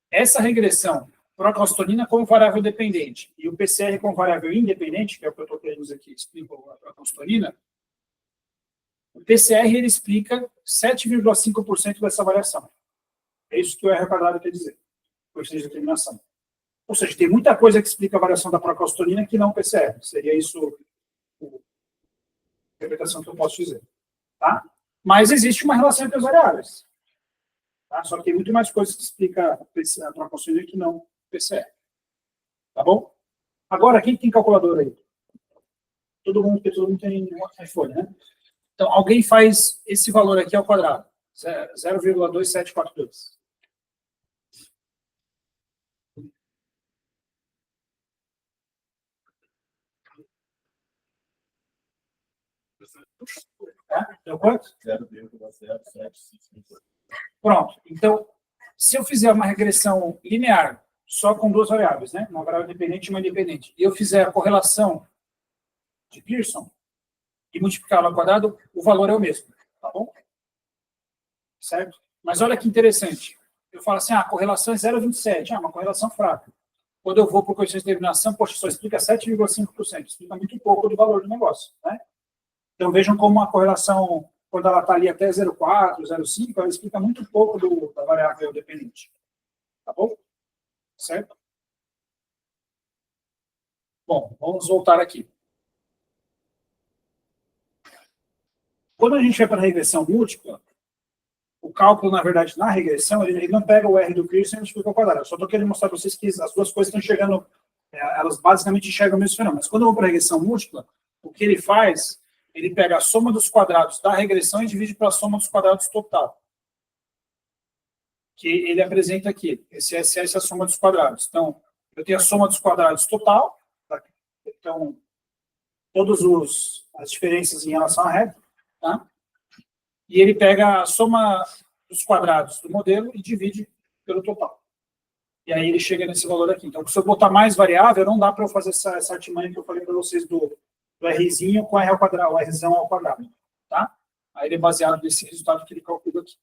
Essa regressão, procalcitonina como variável dependente e o PCR como variável independente, que é o que eu estou querendo dizer aqui, explica a procalcitonina, o PCR ele explica 7,5% dessa variação. É isso que o R ao quadrado quer dizer, coeficiente de determinação. Ou seja, tem muita coisa que explica a variação da procalcitonina que não o PCR. Seria isso a interpretação que eu posso dizer. Tá? Mas existe uma relação entre as variáveis. Tá? Só que tem muito mais coisas que explica a procalcitonina que não o PCR. Tá bom? Agora, quem tem calculadora aí? Todo mundo tem um iPhone, né? Então, alguém faz esse valor aqui ao quadrado. 0,2742. Tá? Deu quanto? 0,0755. Pronto. Então, se eu fizer uma regressão linear, só com duas variáveis, né? Uma variável dependente e uma independente, e eu fizer a correlação de Pearson e multiplicar ao quadrado, o valor é o mesmo. Tá bom? Certo? Mas olha que interessante. Eu falo assim, a correlação é 0,27. Uma correlação fraca. Quando eu vou para o coeficiente de determinação, poxa, só explica 7,5%. Explica muito pouco do valor do negócio. Né? Então, vejam como a correlação, quando ela está ali até 0,4, 0,5, ela explica muito pouco da variável dependente. Tá bom? Certo? Bom, vamos voltar aqui. Quando a gente vai para a regressão múltipla, o cálculo, na verdade, na regressão, ele não pega o R do Pearson e multiplica ao quadrado. Eu só estou querendo mostrar para vocês que as duas coisas estão chegando, elas basicamente enxergam o mesmo fenômeno. Mas quando eu vou para a regressão múltipla, o que ele faz, ele pega a soma dos quadrados da regressão e divide pela soma dos quadrados total. Que ele apresenta aqui. Essa é a soma dos quadrados. Então, eu tenho a soma dos quadrados total. Tá? Então, todas as diferenças em relação à reta. Tá? E ele pega a soma dos quadrados do modelo e divide pelo total. E aí ele chega nesse valor aqui. Então, se eu botar mais variável, não dá para eu fazer essa artimanha que eu falei para vocês do Rzinho com R ao quadrado, o Rzão ao quadrado. Tá? Aí ele é baseado nesse resultado que ele calcula aqui.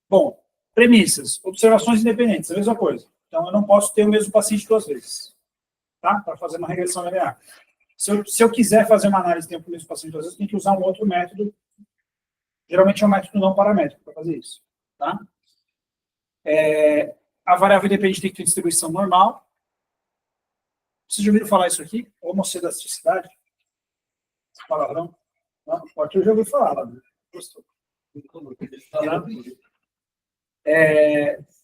Bom, premissas. Observações independentes, a mesma coisa. Então, eu não posso ter o mesmo paciente duas vezes. Tá? Para fazer uma regressão linear. Se eu quiser fazer uma análise de tempo do mesmo paciente duas vezes, tem que usar um outro método. Geralmente é um método não paramétrico para fazer isso. Tá? A variável independente tem que ter distribuição normal. Vocês já ouviram falar isso aqui? Homocedasticidade? Esse palavrão? Não, o Arthur já ouviu falar. Gostou.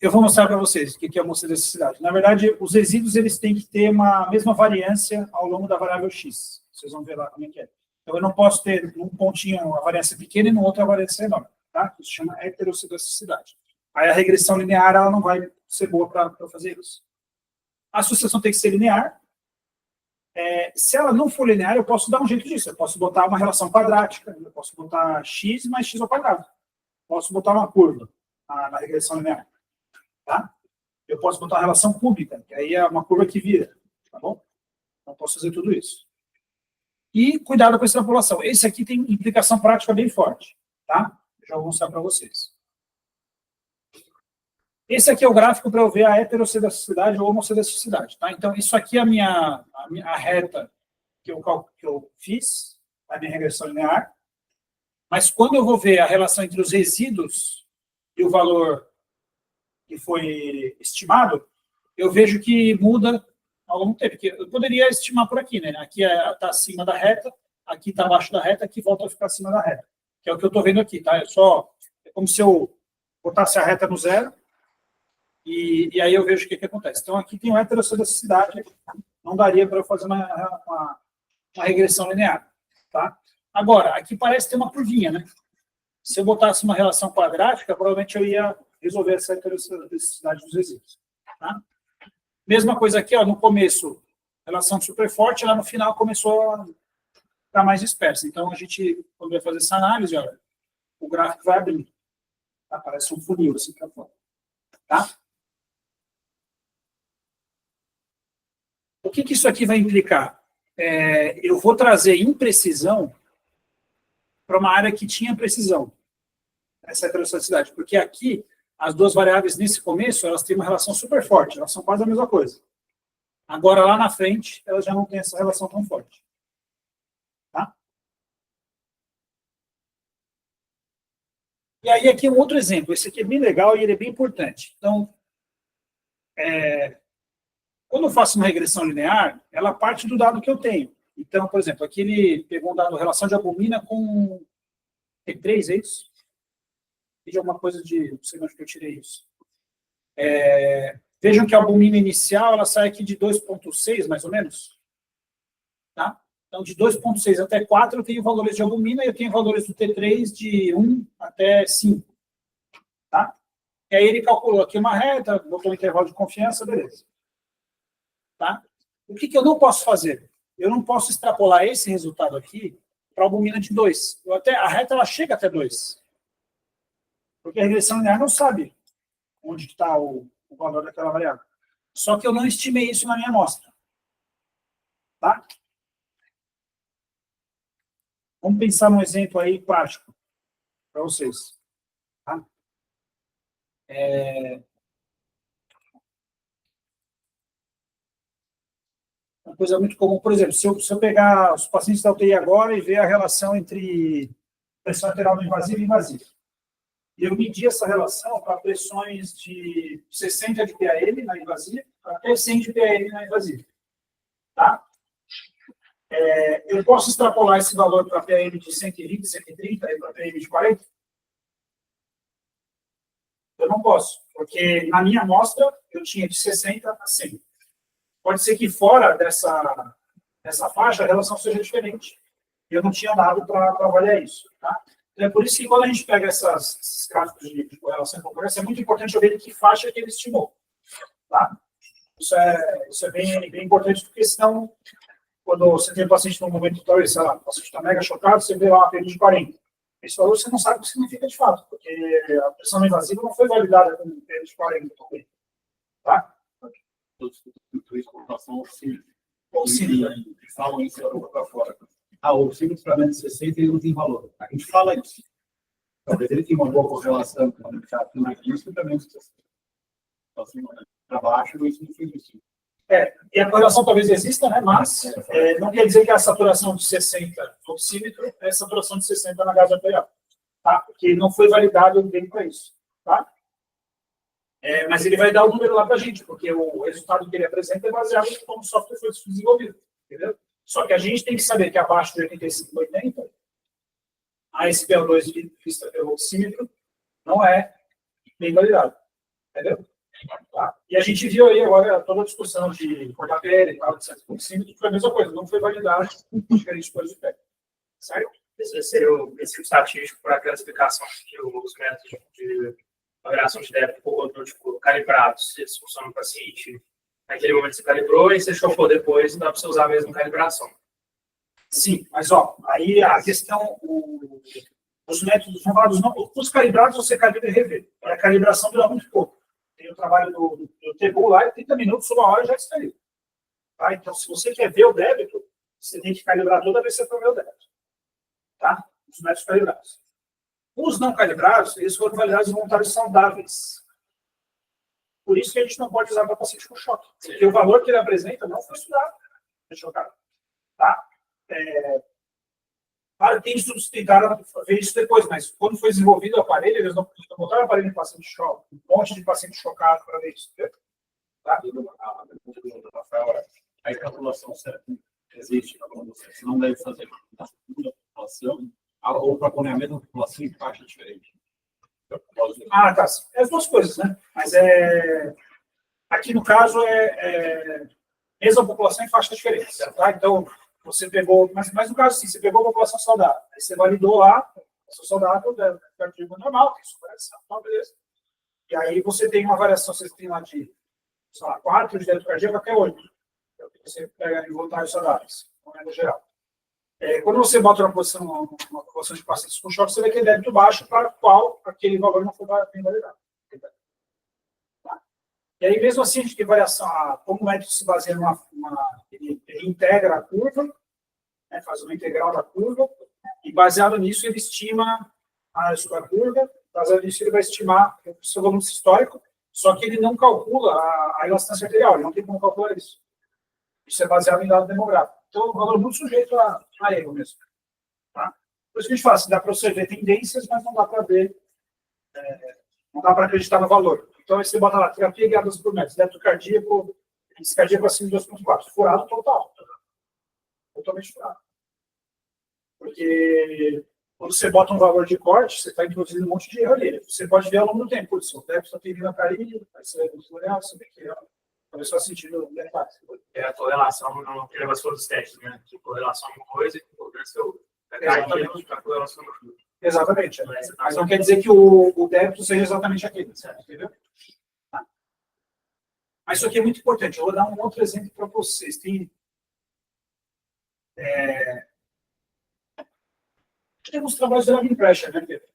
Eu vou mostrar para vocês o que é homocedasticidade. Na verdade, os resíduos eles têm que ter uma mesma variância ao longo da variável x. Vocês vão ver lá como é que é. Então, eu não posso ter num pontinho a variância pequena e no outro a variância enorme. Tá? Isso se chama heterocedasticidade. Aí a regressão linear ela não vai ser boa para fazer isso. A associação tem que ser linear. Se ela não for linear, eu posso dar um jeito disso. Eu posso botar uma relação quadrática. Eu posso botar x mais x ao quadrado. Posso botar uma curva na regressão linear. Tá? Eu posso botar uma relação cúbica, que aí é uma curva que vira. Tá bom? Então, posso fazer tudo isso. E cuidado com a extrapolação. Esse aqui tem implicação prática bem forte. Tá? Já vou mostrar para vocês. Esse aqui é o gráfico para eu ver a heterocedasticidade ou homocedasticidade. Tá? Então, isso aqui é a reta que eu fiz, a minha regressão linear. Mas quando eu vou ver a relação entre os resíduos e o valor que foi estimado, eu vejo que muda ao longo do tempo. Porque eu poderia estimar por aqui, né? Aqui está acima da reta, aqui está abaixo da reta, aqui volta a ficar acima da reta. Que é o que eu estou vendo aqui, tá? É como se eu botasse a reta no zero e aí eu vejo o que acontece. Então, aqui tem uma heterocedasticidade, não daria para eu fazer uma regressão linear, tá? Agora, aqui parece ter uma curvinha, né? Se eu botasse uma relação quadrática, provavelmente eu ia resolver essa heterocedasticidade dos resíduos. Tá? Mesma coisa aqui, ó, no começo, relação super forte, lá no final começou a ficar mais dispersa. Então, a gente, quando vai fazer essa análise, olha, o gráfico vai abrir. Tá? Parece um funil assim para fora. Tá? O que isso aqui vai implicar? Eu vou trazer imprecisão para uma área que tinha precisão, essa heterocedasticidade, porque aqui as duas variáveis nesse começo elas têm uma relação super forte, elas são quase a mesma coisa. Agora lá na frente elas já não têm essa relação tão forte. Tá? E aí aqui um outro exemplo, esse aqui é bem legal e ele é bem importante. Então, quando eu faço uma regressão linear, ela parte do dado que eu tenho. Então, por exemplo, aqui ele pegou um dado relação de albumina com T3, é isso? De alguma coisa de... Não sei onde que eu tirei isso. Vejam que a albumina inicial, ela sai aqui de 2,6, mais ou menos. Tá? Então, de 2,6 até 4, eu tenho valores de albumina e eu tenho valores do T3 de 1 até 5. Tá? E aí ele calculou aqui uma reta, botou um intervalo de confiança, beleza. Tá? O que eu não posso fazer? Eu não posso extrapolar esse resultado aqui para a albumina de 2. A reta ela chega até 2. Porque a regressão linear não sabe onde está o valor daquela variável. Só que eu não estimei isso na minha amostra. Tá? Vamos pensar num exemplo aí prático para vocês. Tá? Uma coisa muito comum, por exemplo, se eu pegar os pacientes da UTI agora e ver a relação entre pressão arterial no invasivo e invasivo, e eu medir essa relação para pressões de 60 de PAM na invasiva até 100 de PAM na invasiva. Tá? Eu posso extrapolar esse valor para PAM de 120, 130 e para PAM de 40? Eu não posso, porque na minha amostra eu tinha de 60 a 100. pode ser que fora dessa faixa a relação seja diferente. Eu não tinha dado para avaliar isso. Tá? Então, é por isso que quando a gente pega esses gráficos de correlação e concorrência, é muito importante eu ver em que faixa que ele estimou. Tá? Isso é bem importante, porque senão, quando você tem um paciente no momento, talvez, sei lá, o paciente está mega chocado, você vê lá uma PN de 40. Esse valor você não sabe o que significa de fato, porque a pressão invasiva não foi validada com PN de 40 também. Tá? E falam isso para fora. O símbolo para menos de 60 ele não tem valor. A gente fala isso. Talvez ele tenha uma boa correlação com o chato mais isso para menos de 60. Então, assim, para baixo, isso não foi isso. E a correlação talvez exista, né? Mas não quer dizer que a saturação de 60 no oxímetro é a saturação de 60 na gás arterial. Tá? Porque não foi validado bem para isso. Tá? Mas ele vai dar o número lá para a gente, porque o resultado que ele apresenta é baseado em como o software foi desenvolvido. Entendeu? Só que a gente tem que saber que abaixo de 85,80, a SpO2 vista pelo oxímetro não é bem validado. Entendeu? Tá? E a gente viu aí agora toda a discussão de cortar pele e tal, etc. O oxímetro foi a mesma coisa, não foi validado em diferentes cores de pele. Certo? Esse seria o princípio estatístico para a classificação que os métodos de avaliação de débito por controle calibrados, eles funcionam para o paciente. Naquele momento você calibrou e você chocou depois, não dá para você usar a mesma calibração. Sim, mas aí a questão, os métodos, vamos falar dos não, os calibrados você calibra e revê. A calibração dura muito pouco. Tem o trabalho do TBU lá, e 30 minutos, uma hora já está ali. Tá? Então, se você quer ver o débito, você tem que calibrar toda vez que você for ver o débito. Tá? Os métodos calibrados. Os não calibrados, eles foram validados em voluntários saudáveis. Por isso que a gente não pode usar para paciente com choque. Porque o valor que ele apresenta não foi estudado. Tá? Claro, tem estudos que tentaram ver isso depois, mas quando foi desenvolvido o aparelho, eles não botaram o aparelho em paciente choque. Um monte de paciente chocado para ver isso. Tá? A calculação certa existe, você não deve fazer uma população ou para pôr a mesma população em faixa diferente. Tá. As duas coisas, né? Mas aqui no caso mesma população em faixa diferente, tá? Então, você pegou, mas no caso assim, você pegou a população saudável, aí você validou lá, a população saudável é artigo normal, tem superação, tá, beleza. E aí você tem uma variação, você tem lá de, sei lá, 4 de débito cardíaco até 8. É o que você pega em voluntários saudáveis, no geral. Quando você bota uma população de pacientes com choque, você vai ter débito baixo para qual aquele valor não foi bem validado. Tá? E aí, mesmo assim, a gente tem variação, como o método se baseia ele integra a curva, né, faz uma integral da curva, e baseado nisso ele estima a curva, baseado nisso ele vai estimar o seu volume histórico, só que ele não calcula a elastância arterial, ele não tem como calcular isso. Isso é baseado em dado demográfico. Então, é um valor muito sujeito a erro mesmo. Tá? Por isso que a gente fala, dá para você ver tendências, mas não dá para ver, não dá para acreditar no valor. Então, aí você bota lá, terapia guiada por métodos, débito cardíaco, índice cardíaco acima de 2,4. Furado total. Totalmente furado. Porque quando você bota um valor de corte, você está introduzindo um monte de erro ali. Você pode ver ao longo do tempo. Putz, o débito está tendendo a cair, aí você vai olhar, você vê que talvez só sentido detalhe. A correlação não tem negócio dos testes, né? Que correlação é uma coisa e correlação é outra. Exatamente. Mas não quer dizer que o débito seja exatamente aquele, certo? Entendeu? Tá. Mas isso aqui é muito importante. Eu vou dar um outro exemplo para vocês. Tem alguns trabalhos de driving pressure, né, Pedro?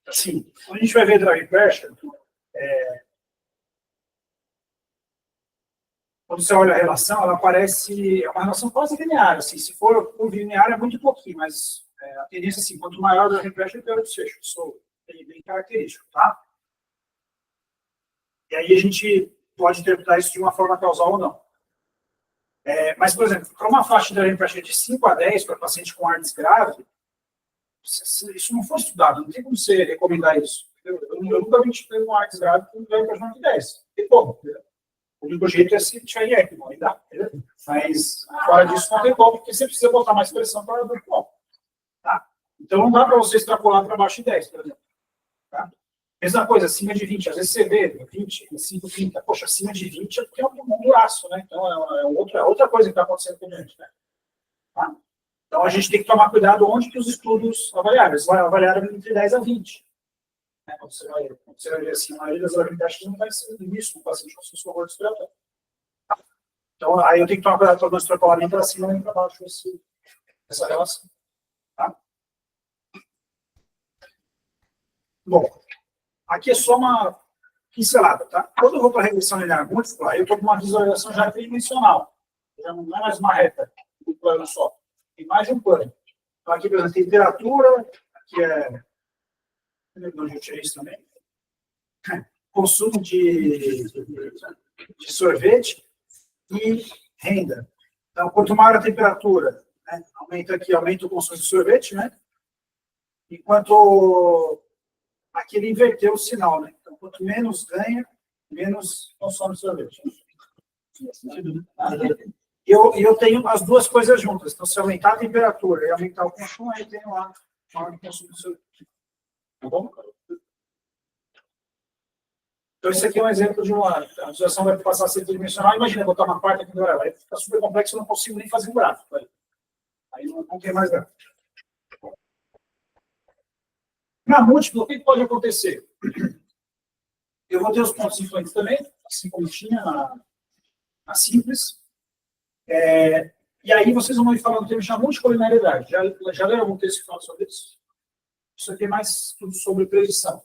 Assim, quando a gente vai ver driving pressure, quando você olha a relação, ela parece uma relação quase linear. Assim, se for linear, é muito pouquinho, mas a tendência, assim, quanto maior o driving pressure, pior o desfecho. Isso é bem característico, tá? E aí a gente pode interpretar isso de uma forma causal ou não. Mas, por exemplo, para uma faixa de driving pressure de 5 a 10 para paciente com ARDS grave, isso não foi estudado, não tem como você recomendar isso. Eu nunca vi um ARDS grave com driving pressure de 10. Tem como, entendeu? O único jeito é se tiver ECMO, aí dá. Entendeu? Mas, fora disso, não tem como, porque você precisa botar mais pressão para o tá? Então, não dá para você extrapolar para baixo de 10, por exemplo. Tá? Mesma coisa, acima de 20. Às vezes você vê 20, 25, 30. Poxa, acima de 20 é porque é um buraço, né? Então, é outra coisa que está acontecendo com a gente, né? Tá? Então, a gente tem que tomar cuidado onde que os estudos avaliaram. Eles avaliaram entre 10 a 20. Né? Quando você vai ver assim, a maioria das habilidades não vai ser isso, um paciente com sensor respiratório. Tá? Então, aí eu tenho que tomar cuidado para não extrapolar nem para cima nem para baixo essa relação. Tá? Bom, aqui é só uma pincelada, tá? Quando eu vou para a regressão linear múltipla, eu estou com uma visualização já tridimensional. Já não é mais uma reta, um plano só. Tem mais de um plano. Então, aqui, por exemplo, temperatura, aqui é... Onde eu tirei isso também. Consumo de sorvete e renda. Então, quanto maior a temperatura, né, aumenta o consumo de sorvete, né? Enquanto aqui ele inverteu o sinal, né? Então, quanto menos ganha, menos consome sorvete. Eu tenho as duas coisas juntas. Então, se aumentar a temperatura e aumentar o consumo, aí eu tenho lá maior consumo de sorvete. Tá bom? Então, isso aqui é um exemplo de uma... A visualização vai passar a ser tridimensional. Imagina, botar uma quarta aqui no horário. Aí fica super complexo, eu não consigo nem fazer um gráfico. Aí não tem mais gráfico. Na múltipla, o que pode acontecer? Eu vou ter os pontos influentes também, assim como tinha na simples. E aí vocês vão me falando, tem uma multicolinearidade. Já leram algum texto que fala sobre isso? Isso aqui é mais tudo sobre predição. O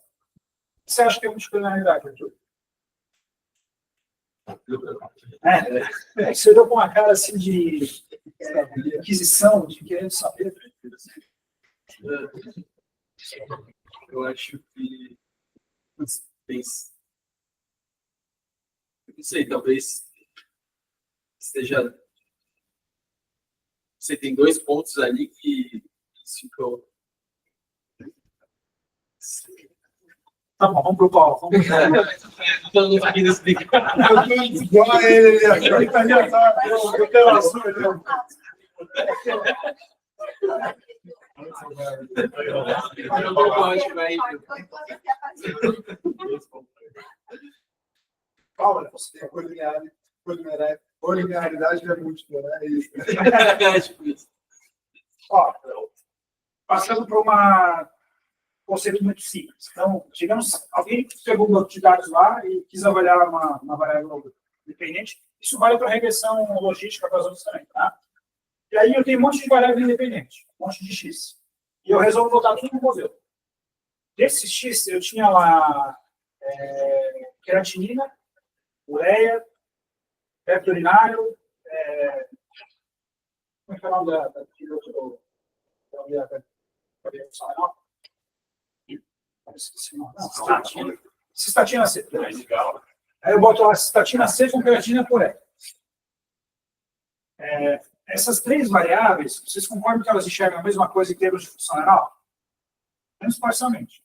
que você acha que é multicolinearidade, Arthur? Você deu com uma cara assim de aquisição, de querendo saber. Eu acho que não sei, talvez esteja. Você tem dois pontos ali que ficam. Tá bom, vamos pro Paulo. Vamos Todo mundo aqui nesse vídeo. Igual a ele ali, ele tá ali, eu tenho a sua, Paula, você tem colinearidade é múltipla, né? É isso. Ó, passando por um conceito muito simples. Então, digamos, alguém pegou um banco de dados lá e quis avaliar uma variável independente. Isso vale para regressão logística para as outras também, tá? E aí eu tenho um monte de variável independente, um monte de X. E eu resolvo botar tudo no modelo. Desse X, eu tinha lá creatinina, ureia, vector urinário, como é que é o nome da cistatina. Cistatina C. Aí eu boto lá cistatina C com creatina puré. Essas três variáveis, vocês concordam que elas enxergam a mesma coisa em termos de função renal? Menos parcialmente.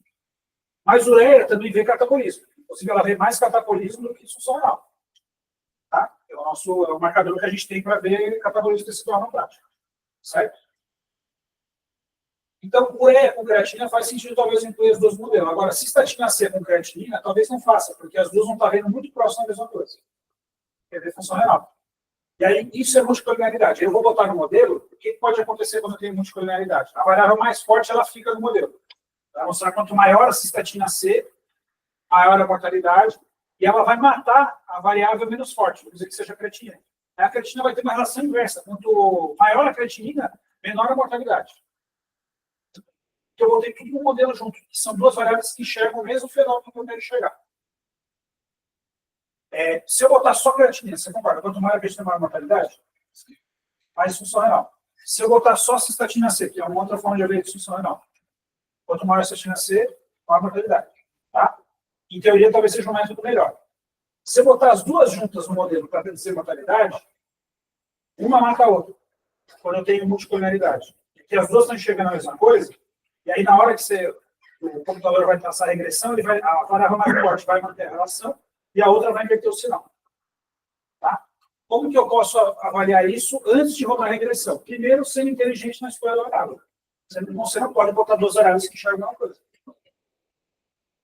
Mas ureia também vê catabolismo. Inclusive, ela vê mais catabolismo do que função renal. Tá? É o marcador que a gente tem para ver catabolismo tecidual na prática. Certo? Então, ureia com creatina faz sentido talvez incluir as duas modelos. Agora, cistatina C com creatinina, talvez não faça, porque as duas vão estar vendo muito próximo da mesma coisa. Quer ver função renal. E aí, isso é multicolinearidade. Eu vou botar no modelo, o que pode acontecer quando eu tenho multicolinearidade? A variável mais forte, ela fica no modelo. Vai mostrar quanto maior a cistatina C, maior a mortalidade, e ela vai matar a variável menos forte, vamos dizer que seja a creatina. Aí a creatina vai ter uma relação inversa. Quanto maior a creatinina, menor a mortalidade. Então, eu botei tudo no modelo junto, que são duas variáveis que enxergam o mesmo fenômeno que eu quero enxergar. Se eu botar só creatinina, você concorda? Quanto maior a creatina, maior a mortalidade? Mais função renal. Se eu botar só cistatina C, que é uma outra forma de ver função renal, quanto maior a cistatina C, maior a mortalidade. Tá? Em teoria, talvez seja um método melhor. Se eu botar as duas juntas no modelo para predizir mortalidade, uma mata a outra, quando eu tenho multicolinearidade. Porque as duas estão enxergando a mesma coisa, e aí na hora que o computador vai traçar a regressão, a variável mais forte vai manter a relação, e a outra vai inverter o sinal. Tá? Como que eu posso avaliar isso antes de rodar a regressão? Primeiro, sendo inteligente na escolha da variável. Você não pode botar duas variáveis que enxergam a mesma coisa.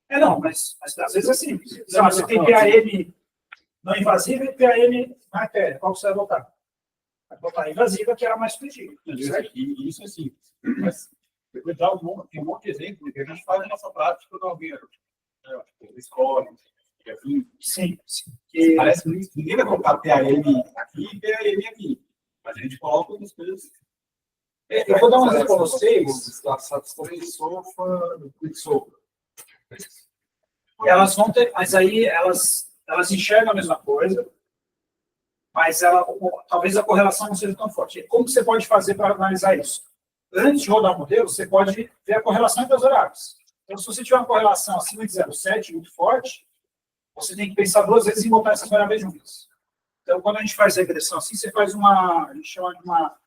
Não, mas às vezes é simples. Sei lá, você tem PAM não invasiva e PAM artéria. Qual que você vai botar? Vai botar a invasiva, que era mais sutil. Isso é simples. Mas depois tem um monte de exemplo que a gente faz na nossa prática do alveiro. Escola, enfim. Sim, sim. Parece que ninguém vai colocar PAM aqui e PAM aqui. Mas a gente coloca outras coisas. Eu vou dar um exemplo para vocês. Elas vão ter, mas aí elas enxergam a mesma coisa, mas talvez a correlação não seja tão forte. Como que você pode fazer para analisar isso? Antes de rodar o modelo, você pode ver a correlação entre as variáveis. Então, se você tiver uma correlação acima de 0,7, muito forte, você tem que pensar 2 vezes em botar essas variáveis juntas. Então, quando a gente faz regressão assim, você faz a gente chama de uma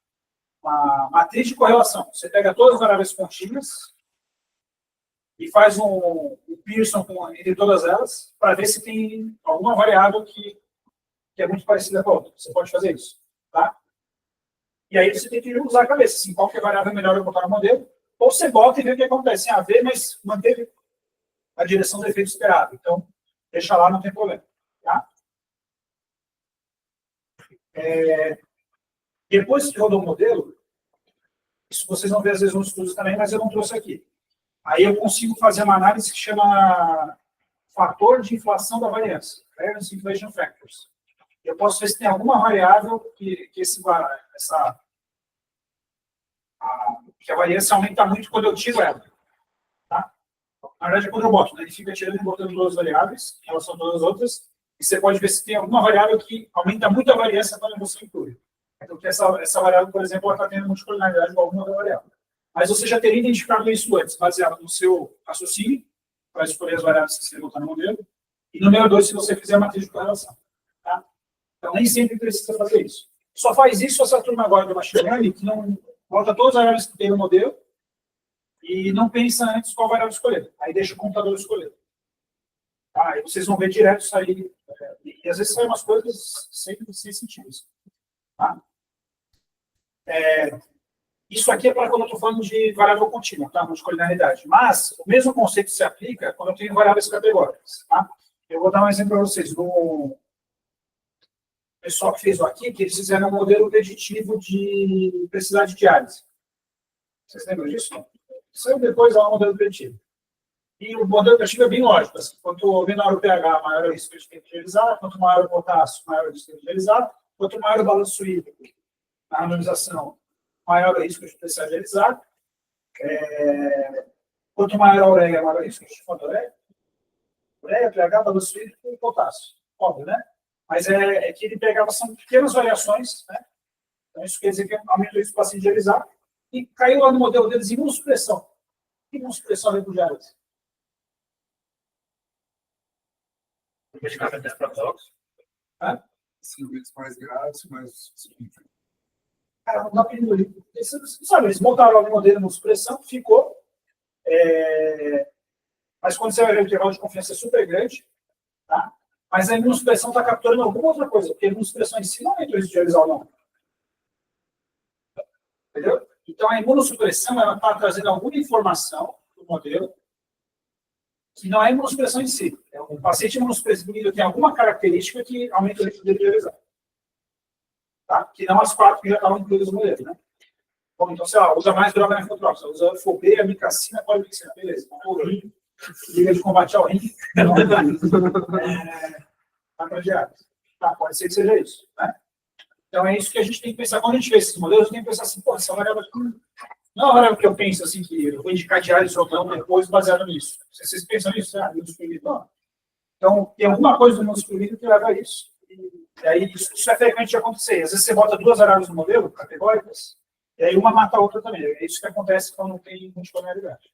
matriz de correlação. Você pega todas as variáveis contínuas e faz um Pearson entre todas elas para ver se tem alguma variável que é muito parecida com a outra. Você pode fazer isso, tá? E aí você tem que usar a cabeça, assim, qual que é a variável melhor eu botar no modelo, ou você bota e vê o que acontece. Vê, mas manteve a direção do efeito esperado. Então, deixa lá, não tem problema, tá? Depois que rodou o modelo, isso vocês vão ver às vezes nos estudos também, mas eu não trouxe aqui. Aí eu consigo fazer uma análise que chama fator de inflação da variância, Variance Inflation Factors. Eu posso ver se tem alguma variável que a variância aumenta muito quando eu tiro ela. Tá? Na verdade, é quando eu boto, né? Ele fica tirando e botando 2 variáveis em relação a todas as outras, e você pode ver se tem alguma variável que aumenta muito a variância quando você inclui. Então, essa variável, por exemplo, ela está tendo multicolinaridade com alguma outra variável. Mas você já teria identificado isso antes, baseado no seu raciocínio, para escolher as variáveis que você botar no modelo, e número 2, se você fizer a matriz de correlação. Tá? Então, nem sempre precisa fazer isso. Só faz isso essa turma agora do Machine Learning, que não bota todas as variáveis que tem no modelo e não pensa antes qual variável escolher. Aí deixa o computador escolher. Tá? Aí vocês vão ver direto sair. E às vezes saem umas coisas sem sentido. Tá? Isso aqui é para quando eu estou falando de variável contínua, tá? Multicolinaridade. Mas o mesmo conceito se aplica quando eu tenho variáveis categóricas. Tá? Eu vou dar um exemplo para vocês. O pessoal que fez o aqui, que eles fizeram um modelo preditivo de precisidade de diálise. Vocês lembram disso? Saiu depois lá o modelo preditivo. E o modelo preditivo é bem lógico. Assim, quanto menor o pH, maior é o risco de esterilizar. Quanto maior o potássio, maior é o risco de esterilizar. Quanto maior o balanço hídrico na randomização, maior é o risco de especializar. Quanto maior a ureia, maior é o risco de ureia. Ureia, pH, balanço hídrico e potássio. Óbvio, né? Mas é que ele pegava, são pequenas variações, né? Então, isso quer dizer que aumenta o risco para se ingerizar. E caiu lá no modelo deles imunossupressão. Imunossupressão refugiadas. Medicamento protóxicos. Serviços mais graves, mas. Cara, não dá para engolir. Sabe, eles montaram lá no modelo imunossupressão, ficou. Mas quando você vai ver o intervalo de confiança é super grande, tá? Mas a imunossupressão está capturando alguma outra coisa, porque a imunossupressão em si não é o risco de realizar ou não. Entendeu? Então, a imunossupressão ela está trazendo alguma informação do modelo que não é imunossupressão em si. O paciente imunossuprimido tem alguma característica que aumenta o risco de realizar. Tá? Que não as 4 que já estavam incluídas no modelo, né? Bom, então, sei lá, usa mais droga nefrotrópica, usa FOB, amicacina, polivixina, beleza. O rim, liga de combate ao rim. Tá, pode ser que seja isso, né? Então, é isso que a gente tem que pensar. Quando a gente vê esses modelos, a gente tem que pensar assim, pô, essa variável aqui não é uma variável que eu penso assim, que eu vou indicar diálise ou não depois baseado nisso. Vocês pensam nisso? Não. Então, tem alguma coisa do mundo excluído que leva a isso. E aí, isso é frequente de acontecer. Às vezes você bota 2 variáveis no modelo, categóricas, e aí uma mata a outra também. É isso que acontece quando não tem multicolinaridade.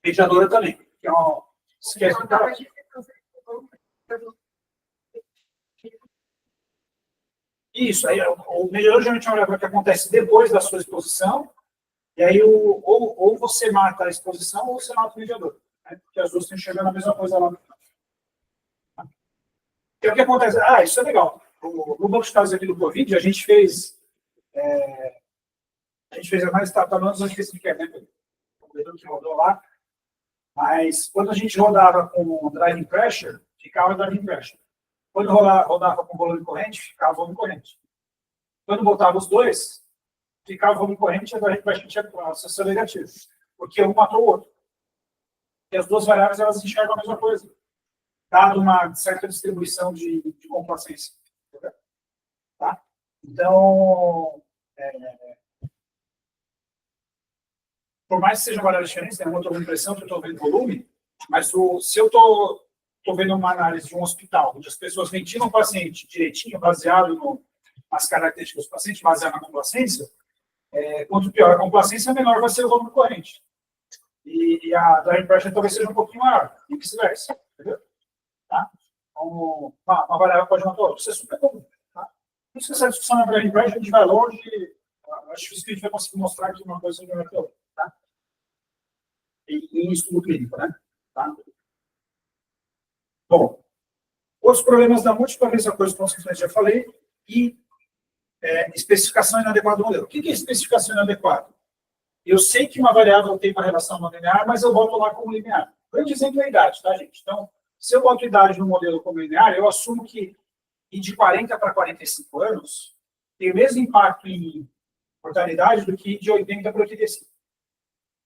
Mediadora também. Que é uma... Esquece do cara. Isso, aí o mediador geralmente é uma variável que acontece depois da sua exposição, e aí ou você mata a exposição ou você mata o mediador, né? Porque as duas estão chegando a mesma coisa lá no final. Então, o que acontece? Isso é legal. No banco de dados aqui do Covid, a gente fez a mais startup antes da gente fez sequer, né? modelo que rodou lá. Mas quando a gente rodava com driving pressure, ficava driving pressure. Quando rodava com volume corrente, ficava volume corrente. Quando botava os dois, ficava volume corrente e a driving pressure tinha acesso negativo. Porque um matou o outro. E as duas variáveis, elas enxergam a mesma coisa. Dado uma certa distribuição de complacência. Tá? Então, por mais que sejam variáveis diferentes, né? Eu estou vendo pressão, eu estou vendo volume, mas se eu estou vendo uma análise de um hospital, onde as pessoas ventilam o paciente direitinho, baseado nas características do paciente, baseado na complacência, quanto pior a complacência, menor vai ser o volume corrente. E a driving pressure talvez seja um pouquinho maior, e vice-versa. Entendeu? Tá? Então, uma variável pode matar outra. Isso é super comum. Tá? Por isso que essa discussão na driving pressure, a gente vai longe, acho difícil que a gente vai conseguir mostrar que uma coisa é melhor que a outra. Tá? Em estudo clínico, né? Tá? Bom, outros problemas da múltipla vez a coisa que eu já falei, e especificação inadequada do modelo. O que é especificação inadequada? Eu sei que uma variável tem uma relação não linear, mas eu boto lá como linear. Grande exemplo é a idade, tá, gente? Então, se eu boto idade no modelo como linear, eu assumo que de 40 para 45 anos tem o mesmo impacto em mortalidade do que de 80 para 85.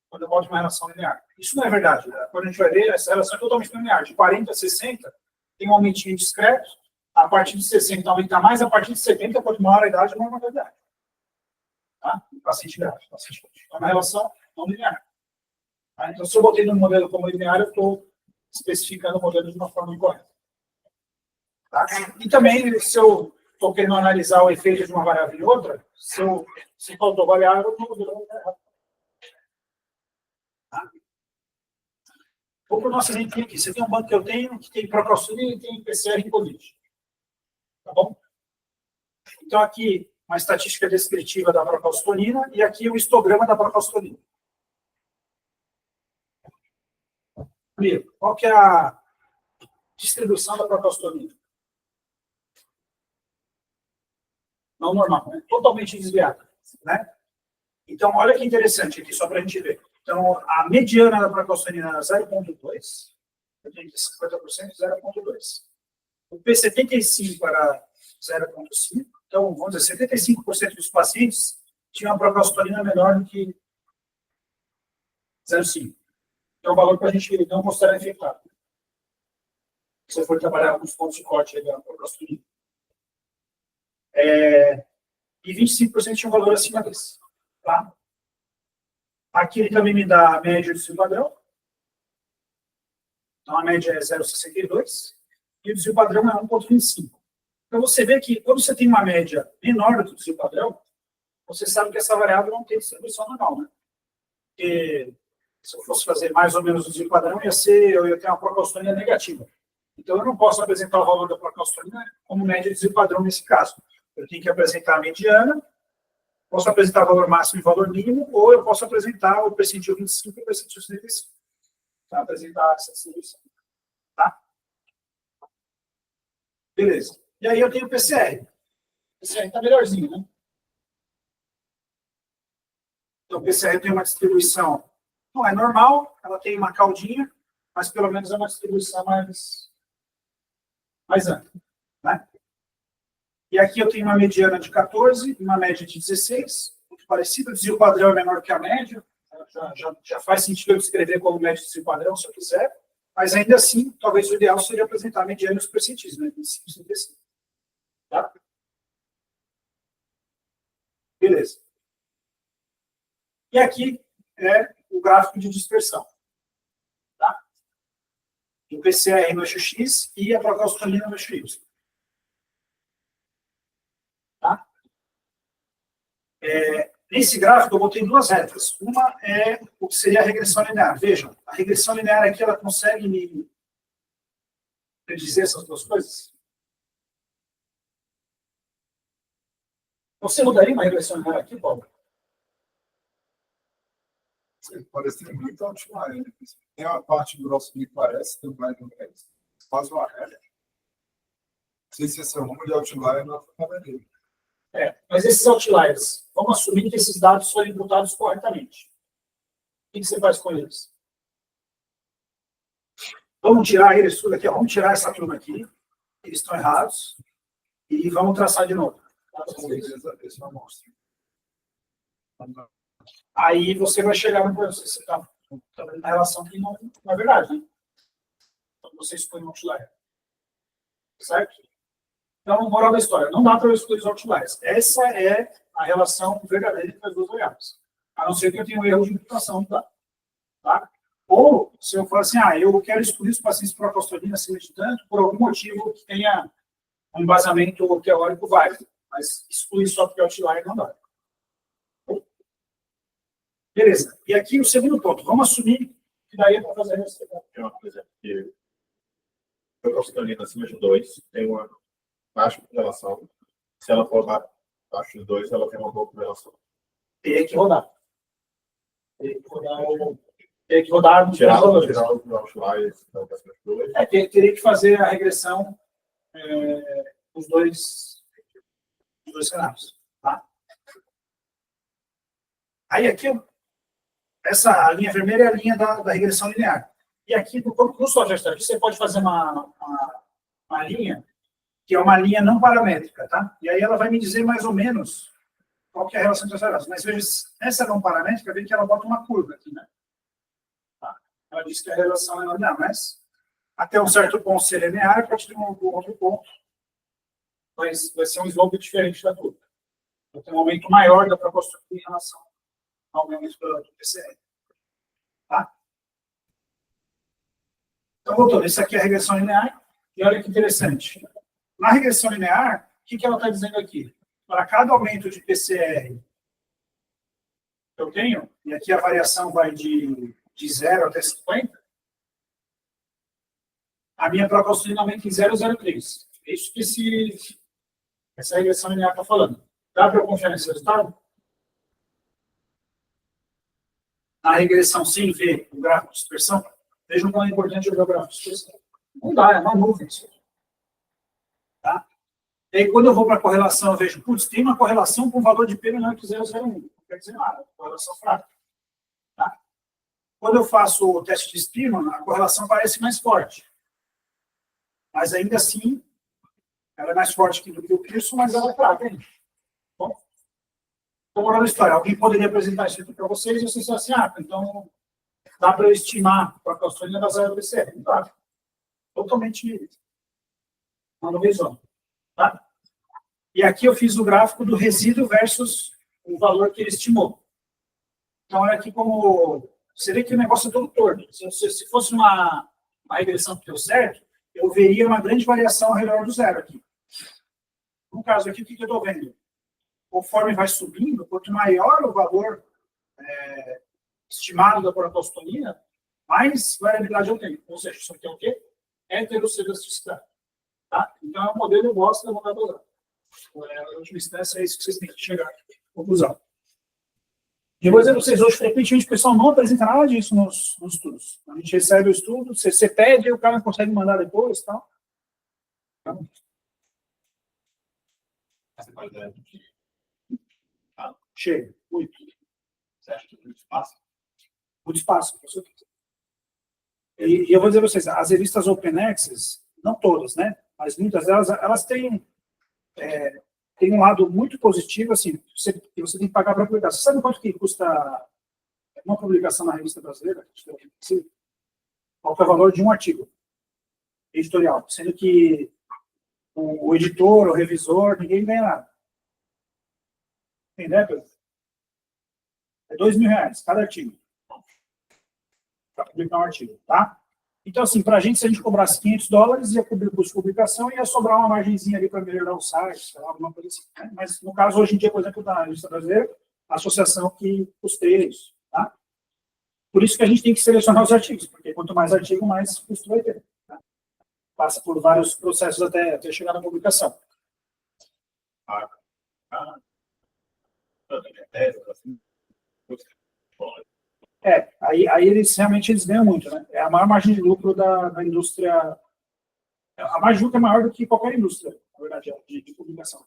Quando eu boto uma relação linear. Isso não é verdade. Né? Quando a gente vai ver, essa relação é totalmente linear. De 40 a 60, tem um aumentinho discreto. A partir de 60 aumenta mais, a partir de 70 pode maior a idade e maior a mortalidade. Tá? Paciente grave, paciente grave. É uma relação não linear. Tá? Então, se eu botei no modelo como linear, eu estou especificando o modelo de uma forma incorreta. Tá? E também, se eu estou querendo analisar o efeito de uma variável em outra, se faltou variável, o modelo está errado. Tá? Vou para o nosso exemplo aqui. Você tem um banco que eu tenho, que tem procalcemia e tem PCR em Covid. Tá bom? Então, aqui, uma estatística descritiva da procalcitonina e aqui o histograma da procalcitonina. Primeiro, qual que é a distribuição da procalcitonina? Não normal, né? Totalmente desviada. Né? Então, olha que interessante aqui, só para a gente ver. Então, a mediana da procalcitonina era 0,2, eu tenho 50%, 0,2. O P75 era 0,5. Então, vamos dizer, 75% dos pacientes tinham uma procalcitonina menor do que 0,5. É um valor para a gente não considerar infectado. Se você for trabalhar com os pontos de corte aí da procalcitonina. E 25% tinha um valor acima desse. Tá? Aqui ele também me dá a média do desvio padrão. Então, a média é 0,62. E o desvio padrão é 1,25. Então, você vê que quando você tem uma média menor do que o desvio padrão, você sabe que essa variável não tem distribuição normal, né? Porque se eu fosse fazer mais ou menos o desvio padrão, eu ia ter uma procalcitonina negativa. Então, eu não posso apresentar o valor da procalcitonina como média de desvio padrão nesse caso. Eu tenho que apresentar a mediana, posso apresentar o valor máximo e o valor mínimo, ou eu posso apresentar o percentil 25 e o percentil 75. Para apresentar essa distribuição. Tá? Beleza. E aí eu tenho o PCR. O PCR está melhorzinho, né? Então, o PCR tem uma distribuição, não é normal, ela tem uma caudinha, mas pelo menos é uma distribuição mais ampla. Né? E aqui eu tenho uma mediana de 14, uma média de 16, muito parecido, o desvio padrão é menor que a média, já faz sentido eu descrever como média de desvio padrão, se eu quiser, mas ainda assim, talvez o ideal seja apresentar a mediana e os percentis, né? 25, 55. Tá? Beleza. E aqui é o gráfico de dispersão. Tá? O PCR no eixo X e a procalcitonina no eixo Y. Tá? Nesse gráfico, eu botei duas retas. Uma é o que seria a regressão linear. Vejam, a regressão linear aqui, ela consegue me predizer essas duas coisas? Você mudaria uma regressão linear aqui, Paulo? Parece ter muito outlier. Tem uma parte grossa que me parece, tem mais ou menos. Faz uma regra. Não sei se esse é o número de outlier na forma dele. Mas esses outliers, vamos assumir que esses dados foram imputados corretamente. que você faz com eles? Vamos tirar eles tudo aqui, ó. Vamos tirar essa turma aqui. Eles estão errados. E vamos traçar de novo. Essa amostra. Aí você vai chegar no processo. Você está vendo na relação que não é verdade, né? Então você exclui um outlier. Certo? Então, moral da história. Não dá para eu excluir os outliers. Essa é a relação verdadeira entre as duas variáveis. A não ser que eu tenha um erro de imputação, tá? Ou, se eu for assim, eu quero excluir os pacientes por prostaglandina acima de tanto, por algum motivo que tenha um embasamento teórico válido. Mas excluir só porque é outlier não dá. Beleza. E aqui o segundo ponto. Vamos assumir que daí é para fazer a restrição. Tem uma coisa que a prostaglandina acima de 2 tem uma baixa correlação. Se ela for abaixo de 2, ela tem uma boa correlação. Teria que rodar. Teria que rodar Tirar os outliers da acima de 2. Teria que fazer a regressão os dois cenários. Tá? Aí aqui, essa linha vermelha é a linha da regressão linear. E aqui, no software aqui, você pode fazer uma linha que é uma linha não paramétrica, tá? E aí ela vai me dizer mais ou menos qual que é a relação entre as variáveis. Mas veja, essa não paramétrica, vê que ela bota uma curva aqui, né? Tá? Ela diz que a relação é linear, mas até um certo ponto ser linear, a partir de um outro ponto vai ser um slope diferente da curva. Vai ter um aumento maior da proposta em relação ao aumento do PCR. Tá? Então, voltando, isso aqui é a regressão linear. E olha que interessante. Na regressão linear, o que ela está dizendo aqui? Para cada aumento de PCR que eu tenho, e aqui a variação vai de 0 até 50, a minha procalcina aumenta em 0,03. É isso que essa regressão linear está falando. Dá para eu confiar nesse resultado? Na regressão sem ver o gráfico de dispersão, vejam como é importante ver o gráfico de dispersão. Não dá, é uma nuvem isso. Tá? E aí, quando eu vou para a correlação, eu vejo, putz, tem uma correlação com valor de P menor que 0,01. Não quer dizer nada, correlação fraca. Tá? Quando eu faço o teste de Spearman, a correlação parece mais forte. Mas ainda assim, ela é mais forte do que o Pearson, mas ela é fraca ainda. Bom, então, moral da história, alguém poderia apresentar isso aqui para vocês e vocês falam assim, então dá para eu estimar a calçolina das áreas do PCR. Não dá. Totalmente uma novezona. Tá? E aqui eu fiz o gráfico do resíduo versus o valor que ele estimou. Então, olha aqui como... Você vê que o negócio é todo torto. Se fosse uma regressão que deu certo, eu veria uma grande variação ao redor do zero aqui. No caso aqui, o que eu estou vendo? Conforme vai subindo, quanto maior o valor estimado da procalcitonia, mais variabilidade eu tenho. Ou seja, isso aqui é o quê? Heterocelasticidade. Tá? Então, é um modelo que eu gosto da vontade de usar. Na última instância, é isso que vocês têm que chegar à conclusão. Eu vou dizer para vocês, hoje, frequentemente, o pessoal não apresenta nada disso nos estudos. A gente recebe o estudo, você pede, e o cara não consegue mandar depois e tal. Então, chega, muito. Certo? Muito espaço. Muito espaço, com certeza. E eu vou dizer para vocês, as revistas Open Access, não todas, né? Mas muitas delas, elas têm um lado muito positivo, assim, que você tem que pagar para publicar. Você sabe quanto que custa uma publicação na revista brasileira? Qual é o valor de um artigo editorial? Sendo que o editor, o revisor, ninguém ganha nada. Entendeu, Pedro? É R$2.000 cada artigo. Para publicar um artigo, tá? Então, assim, para a gente, se a gente cobrasse $500, ia cobrir o custo de publicação e ia sobrar uma margenzinha ali para melhorar o site, sei lá, alguma coisa assim. Né? Mas, no caso, hoje em dia, por exemplo, da revista brasileira, a associação que custeia isso, tá? Por isso que a gente tem que selecionar os artigos, porque quanto mais artigo, mais custo vai ter. Tá? Passa por vários processos até chegar na publicação. Aí eles realmente ganham muito, né? É a maior margem de lucro da indústria. A margem de lucro é maior do que qualquer indústria, na verdade, de publicação.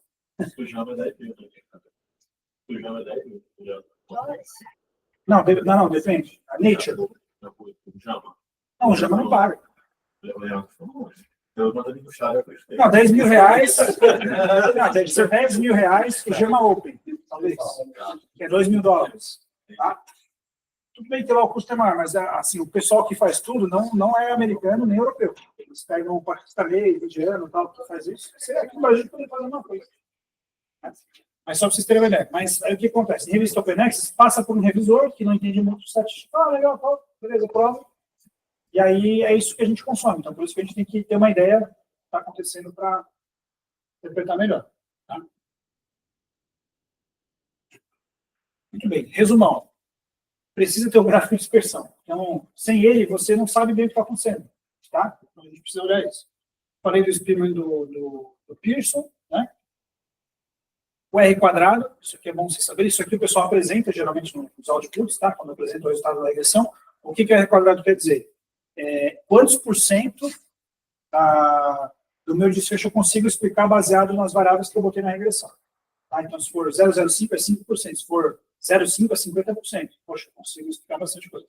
O Java é 10 mil. O Java é 10 mil. Não, depende. Nature. Não, o Jama não paga. Não, 10 mil reais. Não, deve ser 10 mil reais o Jama Open, talvez. Que é 2 mil dólares. Tá? Tudo bem que lá o custo é maior, mas assim, o pessoal que faz tudo não é americano nem europeu. Eles pegam um paquistanês, indiano, tal, que faz isso. Você aqui no Brasil pode fazer uma coisa. Mas só para vocês terem uma ideia. Mas aí o que acontece? Em revista Open Access, passa por um revisor que não entende muito estatística. Ah, legal, tal, beleza, prova. E aí é isso que a gente consome. Então, por isso que a gente tem que ter uma ideia do que está acontecendo para interpretar melhor. Tá? Muito bem. Resumão. Precisa ter um gráfico de dispersão. Então, sem ele, você não sabe bem o que está acontecendo. Tá? Então, a gente precisa olhar isso. Falei do experiment do Pearson, né? O R quadrado, isso aqui é bom você saber. Isso aqui o pessoal apresenta, geralmente, nos outputs, tá? Quando apresenta o resultado da regressão. O que o R quadrado quer dizer? Quantos por cento do meu desfecho eu consigo explicar baseado nas variáveis que eu botei na regressão. Tá? Então, se for 0,05 é 5%, se for 0,5 é 50%. Poxa, eu consigo explicar bastante coisa.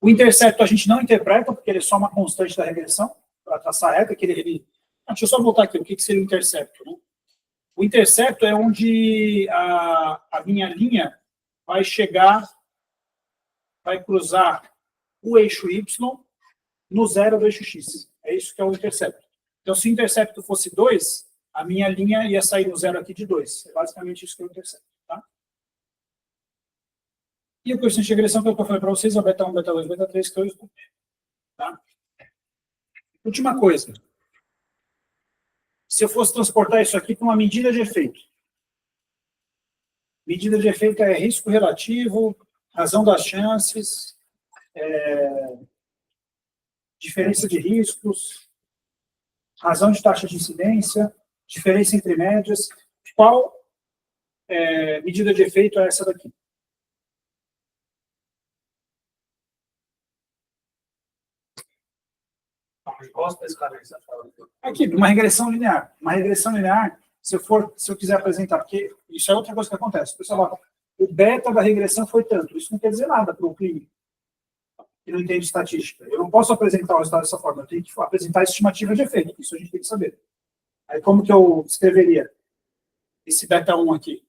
O intercepto a gente não interpreta, porque ele é só uma constante da regressão, para traçar a reta. Deixa eu só voltar aqui, o que seria o intercepto? Né? O intercepto é onde a minha linha vai chegar, vai cruzar o eixo Y no zero do eixo X. É isso que é o intercepto. Então, se o intercepto fosse 2, a minha linha ia sair no zero aqui de 2. É basicamente isso que é o intercepto. Tá? E o coeficiente de regressão que eu falei para vocês é o beta 1, beta 2, beta 3, que eu estou. Tá? Última coisa. Se eu fosse transportar isso aqui para uma medida de efeito. Medida de efeito é risco relativo, razão das chances, diferença de riscos, razão de taxa de incidência, diferença entre médias. Qual medida de efeito é essa daqui? Aqui, uma regressão linear. Uma regressão linear, se eu quiser apresentar, porque isso é outra coisa que acontece. O pessoal fala, o beta da regressão foi tanto. Isso não quer dizer nada para o clínico que não entende estatística. Eu não posso apresentar o resultado dessa forma. Eu tenho que apresentar a estimativa de efeito. Isso a gente tem que saber. Aí, como que eu escreveria esse beta 1 aqui?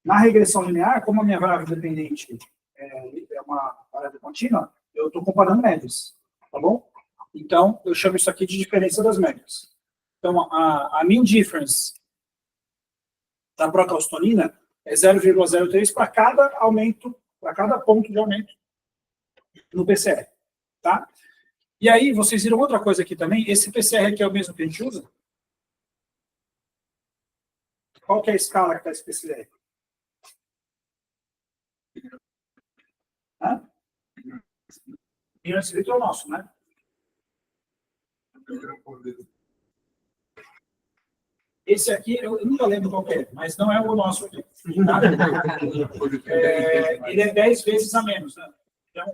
Na regressão linear, como a minha variável dependente é uma variável contínua, eu estou comparando médias, tá bom? Então, eu chamo isso aqui de diferença das médias. Então, a mean difference da procalcitonina é 0,03 para cada aumento, para cada ponto de aumento no PCR, tá? E aí, vocês viram outra coisa aqui também, esse PCR aqui é o mesmo que a gente usa? Qual que é a escala que está esse PCR? Esse é o nosso, né? Esse aqui, eu nunca lembro qual é, mas não é o nosso aqui. Tá? Ele é 10 vezes a menos, né? Então,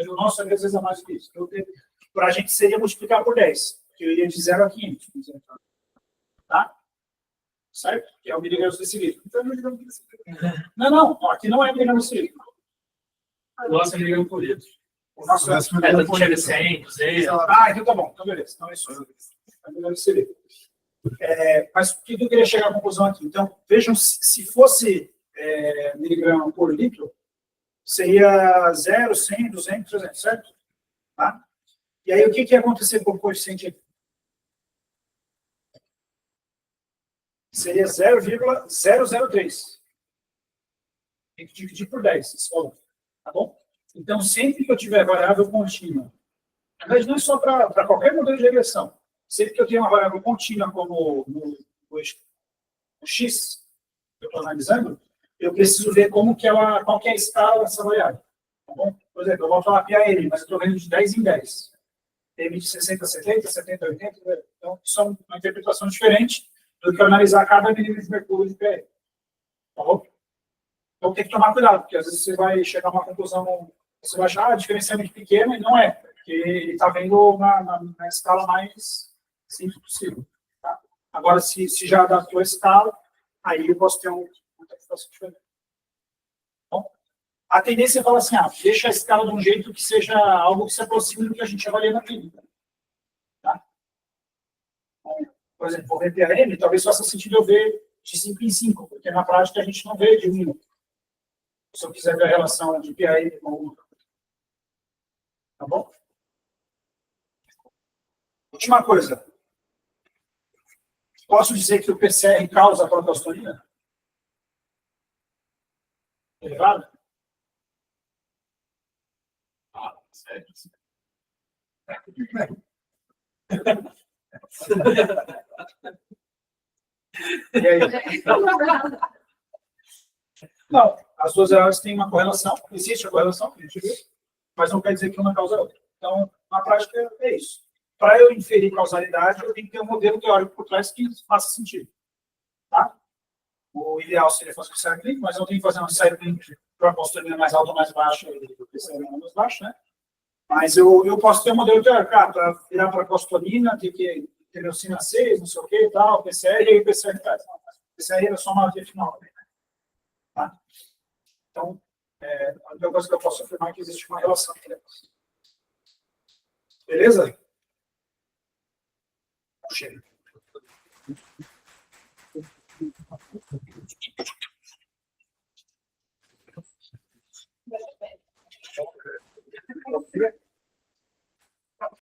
o nosso é 10 vezes a mais que isso. Então, para a gente seria multiplicar por 10, que eu iria de 0 a 500. Tá? Certo? Que é o miligramas por decilitro. Não, aqui não é miligramas por decilitro. O nosso é miligrama por litro. O nosso é chega de 100, 200. Então tá bom. Então, beleza. Então, é isso. É miligrama por decilitro. Mas o que eu queria chegar à conclusão aqui? Então, vejam, se fosse miligrama por litro, seria 0, 100, 200, 300, certo? Tá? E aí, o que ia acontecer com o coeficiente aqui? Seria 0,003. Tem que dividir por 10, esse valor. Tá bom? Então, sempre que eu tiver variável contínua, na verdade, não é só para qualquer modelo de regressão, sempre que eu tenho uma variável contínua como no X, que eu estou analisando, eu preciso ver qual que é a escala dessa variável. Tá bom? Por exemplo, eu vou falar PAM, mas eu estou vendo de 10 em 10. PM de 60 a 70, 70 a 80. Então, isso é uma interpretação diferente do que analisar cada milímetro de mercúrio de PAM. Tá bom? Então, tem que tomar cuidado, porque às vezes você vai chegar a uma conclusão, você vai achar a diferença é muito pequena, e não é, porque ele está vendo na escala mais simples possível. Tá? Agora, se já adaptou a escala, aí eu posso ter uma interpretação diferente. Então, a tendência é falar assim, deixa a escala de um jeito que seja algo que se aproxime do que a gente avalia na clínica. Tá? Então, por exemplo, o VPRM, talvez faça sentido eu ver de 5 em 5, porque na prática a gente não vê de 1. Se eu quiser ver a relação de PRM com o. Tá bom? Última coisa. Posso dizer que o PCR causa protostonia? Elevada? Sério. E aí? Não, as duas elas têm uma correlação, existe a correlação, a gente viu, mas não quer dizer que uma causa a outra. Então, na prática, é isso. Para eu inferir causalidade, eu tenho que ter um modelo teórico por trás que faça sentido. Tá? O ideal seria fazer um ensaio clínico, mas eu tenho que fazer um ensaio clínico para a apostoria mais alta ou mais baixa, e o PCR mais baixo, né? Mas eu posso ter um modelo teórico, para virar para a apostolina, tem que ter leucina 6, não sei o que e tal, PCR, e aí o PCR faz. Não, o PCR é só uma via final. Né? Tá? Então, a única coisa que eu posso afirmar é que existe uma relação. Beleza? Chega.